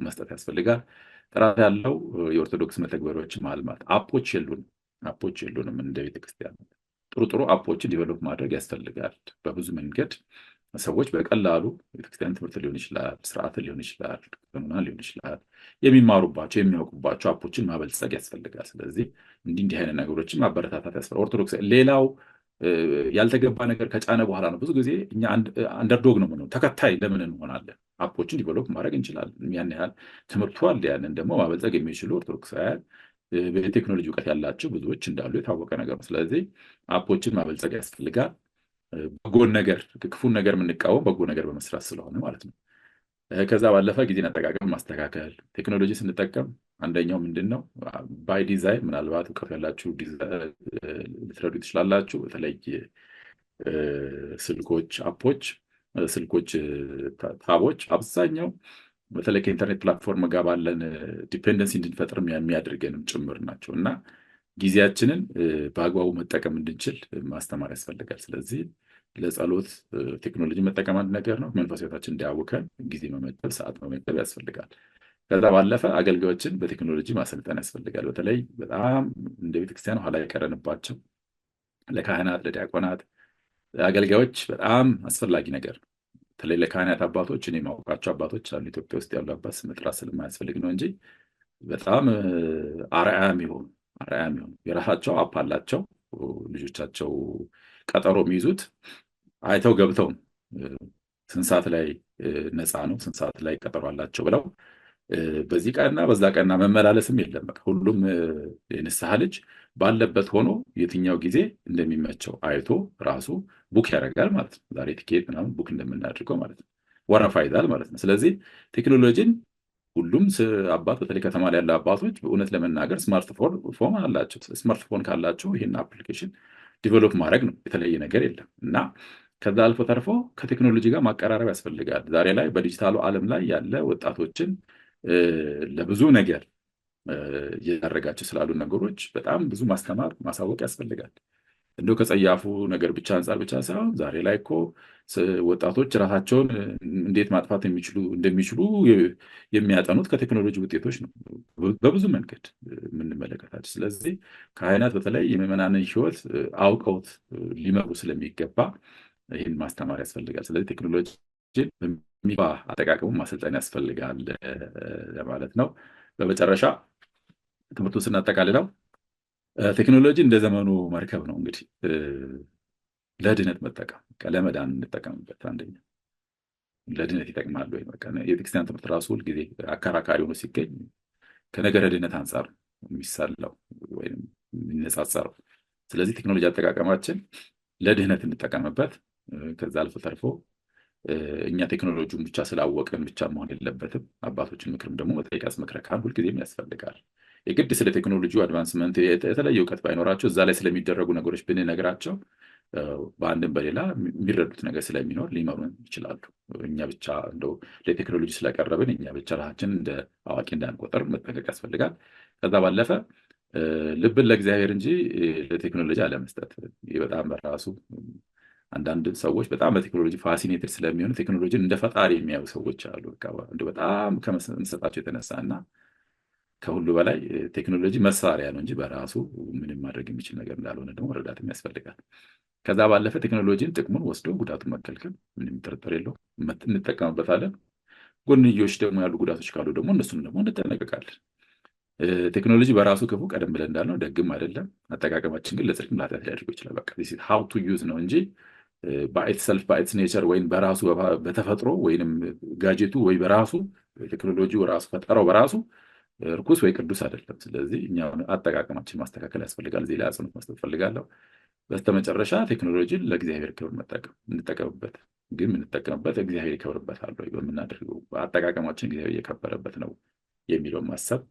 መስጠት ያስፈልጋል። ጥራት ያለው የኦርቶዶክስ መተግበሪያዎች ማልማት አፖች የሉንም እንደ ቤተክርስቲያን። ጥሩ ጥሩ አፖችን ዲቨሎፕ ማድረግ ያስፈልጋል። በብዙ መንገድ ሰዎች በቀላሉ ቤተክርስቲያን ትምህርት ሊሆን ይችላል፣ ስርዓት ሊሆን ይችላል፣ ቀኖና ሊሆን ይችላል፣ የሚማሩባቸው የሚያውቁባቸው አፖችን ማበልጸግ ያስፈልጋል። ስለዚህ እንዲህ አይነት ነገሮችን ማበረታታት ያስፈልጋል። ኦርቶዶክስ ሌላው ያልተገባ ነገር ከጫነ በኋላ ነው ብዙ ጊዜ እኛ አንደርዶግ ነው የምንሆነው። ተከታይ ለምን እንሆናለን? አፖችን ዲቨሎፕ ማድረግ እንችላለን። ያን ያህል ትምህርቱ አለ። ያንን ደግሞ ማበልጸግ የሚችሉ ኦርቶዶክሳውያን በቴክኖሎጂ እውቀት ያላቸው ብዙዎች እንዳሉ የታወቀ ነገር ነው። ስለዚህ አፖችን ማበልጸግ ያስፈልጋል። በጎን ነገር ክፉን ነገር የምንቃወም በጎ ነገር በመስራት ስለሆነ ማለት ነው። ከዛ ባለፈ ጊዜን አጠቃቀም ማስተካከል። ቴክኖሎጂ ስንጠቀም አንደኛው ምንድን ነው ባይ ዲዛይን፣ ምናልባት እውቀት ያላችሁ ልትረዱ ትችላላችሁ። በተለይ ስልኮች፣ አፖች፣ ስልኮች፣ ታቦች አብዛኛው በተለይ ከኢንተርኔት ፕላትፎርም ጋር ባለን ዲፔንደንሲ እንድንፈጥር የሚያደርገንም ጭምር ናቸው እና ጊዜያችንን በአግባቡ መጠቀም እንድንችል ማስተማር ያስፈልጋል። ስለዚህ ለጸሎት ቴክኖሎጂ መጠቀም አንድ ነገር ነው። መንፈሳዊ ሕይወታችን እንዳያውከን ጊዜ መመደብ፣ ሰዓት መመደብ ያስፈልጋል። ከዛ ባለፈ አገልጋዮችን በቴክኖሎጂ ማሰልጠን ያስፈልጋል። በተለይ በጣም እንደ ቤተክርስቲያን ኋላ የቀረንባቸው ለካህናት፣ ለዲያቆናት፣ አገልጋዮች በጣም አስፈላጊ ነገር ነው። በተለይ ለካህናት አባቶች እኔ የማውቃቸው አባቶች አሉ። ኢትዮጵያ ውስጥ ያሉ አባት ስም መጥራት ስለማያስፈልግ ነው እንጂ በጣም አርአያ የሚሆኑ የራሳቸው አፕ አላቸው። ልጆቻቸው ቀጠሮ የሚይዙት አይተው ገብተው ስንት ሰዓት ላይ ነፃ ነው፣ ስንት ሰዓት ላይ ቀጠሮ አላቸው ብለው በዚህ ቀንና በዛ ቀንና መመላለስም የለም። በቃ ሁሉም የንስሐ ልጅ ባለበት ሆኖ የትኛው ጊዜ እንደሚመቸው አይቶ ራሱ ቡክ ያደርጋል ማለት ነው። ዛሬ ቲኬት ምናምን ቡክ እንደምናደርገው ማለት ነው፣ ወረፋ ይዛል ማለት ነው። ስለዚህ ቴክኖሎጂን ሁሉም አባት በተለይ ከተማ ላይ ያለ አባቶች በእውነት ለመናገር ስማርትፎን አላቸው። ስማርትፎን ካላቸው ይህን አፕሊኬሽን ዲቨሎፕ ማድረግ ነው፣ የተለየ ነገር የለም። እና ከዛ አልፎ ተርፎ ከቴክኖሎጂ ጋር ማቀራረብ ያስፈልጋል። ዛሬ ላይ በዲጂታሉ ዓለም ላይ ያለ ወጣቶችን ለብዙ ነገር እያደረጋቸው ስላሉ ነገሮች በጣም ብዙ ማስተማር ማሳወቅ ያስፈልጋል። እንደው ከጸያፉ ነገር ብቻ አንጻር ብቻ ሳይሆን ዛሬ ላይ እኮ ወጣቶች ራሳቸውን እንዴት ማጥፋት እንደሚችሉ የሚያጠኑት ከቴክኖሎጂ ውጤቶች ነው፣ በብዙ መንገድ የምንመለከታቸው። ስለዚህ ካህናት በተለይ የምዕመናንን ሕይወት አውቀውት ሊመሩ ስለሚገባ ይህን ማስተማር ያስፈልጋል። ስለዚህ ቴክኖሎጂ በሚገባ አጠቃቀሙ ማሰልጠን ያስፈልጋል ለማለት ነው። በመጨረሻ ትምህርቱን ስናጠቃልለው ቴክኖሎጂ እንደ ዘመኑ መርከብ ነው። እንግዲህ ለድነት መጠቀም ለመዳን እንጠቀምበት። አንደኛ ለድነት ይጠቅማል ወይ? የቤተክርስቲያን ትምህርት ራሱ ሁልጊዜ አከራካሪ ሆኖ ሲገኝ ከነገረ ድነት አንጻር የሚሳለው ወይም የሚነጻጸረው። ስለዚህ ቴክኖሎጂ አጠቃቀማችን ለድህነት እንጠቀምበት። ከዛ አልፎ ተርፎ እኛ ቴክኖሎጂውን ብቻ ስላወቅን ብቻ መሆን የለበትም። አባቶችን ምክርም ደግሞ መጠየቅ ያስመክረካል፣ ሁልጊዜም ያስፈልጋል። የግድ ስለ ቴክኖሎጂ አድቫንስመንት የተለየ እውቀት ባይኖራቸው እዛ ላይ ስለሚደረጉ ነገሮች ብንነግራቸው በአንድም በሌላ የሚረዱት ነገር ስለሚኖር ሊመሩን ይችላሉ። እኛ ብቻ እንደው ለቴክኖሎጂ ስለቀረብን እኛ ብቻ ራሳችን እንደ አዋቂ እንዳንቆጠር መጠንቀቅ ያስፈልጋል። ከዛ ባለፈ ልብን ለእግዚአብሔር እንጂ ለቴክኖሎጂ አለመስጠት። ይህ በጣም በራሱ አንዳንድ ሰዎች በጣም በቴክኖሎጂ ፋሲኔትድ ስለሚሆኑ ቴክኖሎጂን እንደ ፈጣሪ የሚያዩ ሰዎች አሉ። በጣም ከመሰጣቸው የተነሳ እና ከሁሉ በላይ ቴክኖሎጂ መሳሪያ ነው እንጂ በራሱ ምንም ማድረግ የሚችል ነገር እንዳልሆነ ደግሞ መረዳትም ያስፈልጋል። ከዛ ባለፈ ቴክኖሎጂን ጥቅሙን ወስዶ ጉዳቱን መከልከል ምንም ጥርጥር የለው፣ እንጠቀምበታለን። ጎንዮሽ ደግሞ ያሉ ጉዳቶች ካሉ ደግሞ እነሱን ደግሞ እንጠነቀቃለን። ቴክኖሎጂ በራሱ ክፉ ቀደም ብለን እንዳልነው ደግም አይደለም። አጠቃቀማችን ግን ለጽድቅም ለኃጢአት ሊያደርገው ይችላል። በቃ ሃው ቱ ዩዝ ነው እንጂ በኢትሰልፍ በኢትስ ኔቸር ወይም በራሱ በተፈጥሮ ወይም ጋጀቱ ወይ በራሱ ቴክኖሎጂው ራሱ ፈጠረው በራሱ ርኩስ ወይ ቅዱስ አይደለም። ስለዚህ እኛ አጠቃቀማችን ማስተካከል ያስፈልጋል። እዚህ ላይ አጽንኦት መስጠት ፈልጋለሁ። በስተመጨረሻ ቴክኖሎጂን ለእግዚአብሔር ክብር እንጠቀምበት። ግን የምንጠቀምበት እግዚአብሔር ይከብርበታል ወይ በምናደርገው አጠቃቀማችን እግዚአብሔር እየከበረበት ነው የሚለውን ማሰብ።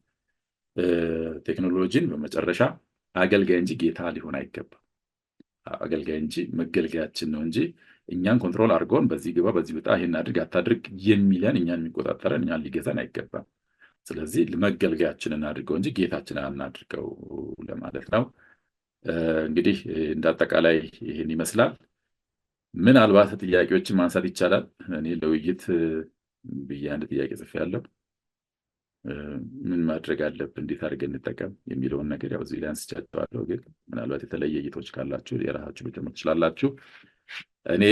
ቴክኖሎጂን በመጨረሻ አገልጋይ እንጂ ጌታ ሊሆን አይገባም። አገልጋይ እንጂ መገልገያችን ነው እንጂ እኛን ኮንትሮል አድርገውን በዚህ ግባ፣ በዚህ ውጣ፣ ይሄን አድርግ አታድርግ የሚለን እኛን የሚቆጣጠረን እኛን ሊገዛን አይገባም። ስለዚህ መገልገያችንን አድርገው እንጂ ጌታችንን አናድርገው ለማለት ነው። እንግዲህ እንዳጠቃላይ ይህን ይመስላል። ምናልባት ጥያቄዎችን ማንሳት ይቻላል። እኔ ለውይይት ብዬ አንድ ጥያቄ ጽፌያለሁ። ምን ማድረግ አለብን፣ እንዴት አድርገን እንጠቀም የሚለውን ነገር ያው እዚህ ላይ አንስቻቸዋለሁ። ግን ምናልባት የተለየ እይታዎች ካላችሁ የራሳችሁ ልትጨምሩ ትችላላችሁ። እኔ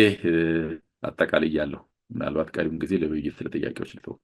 አጠቃልያለሁ። ምናልባት ቀሪውን ጊዜ ለውይይት ለጥያቄዎች ልተው።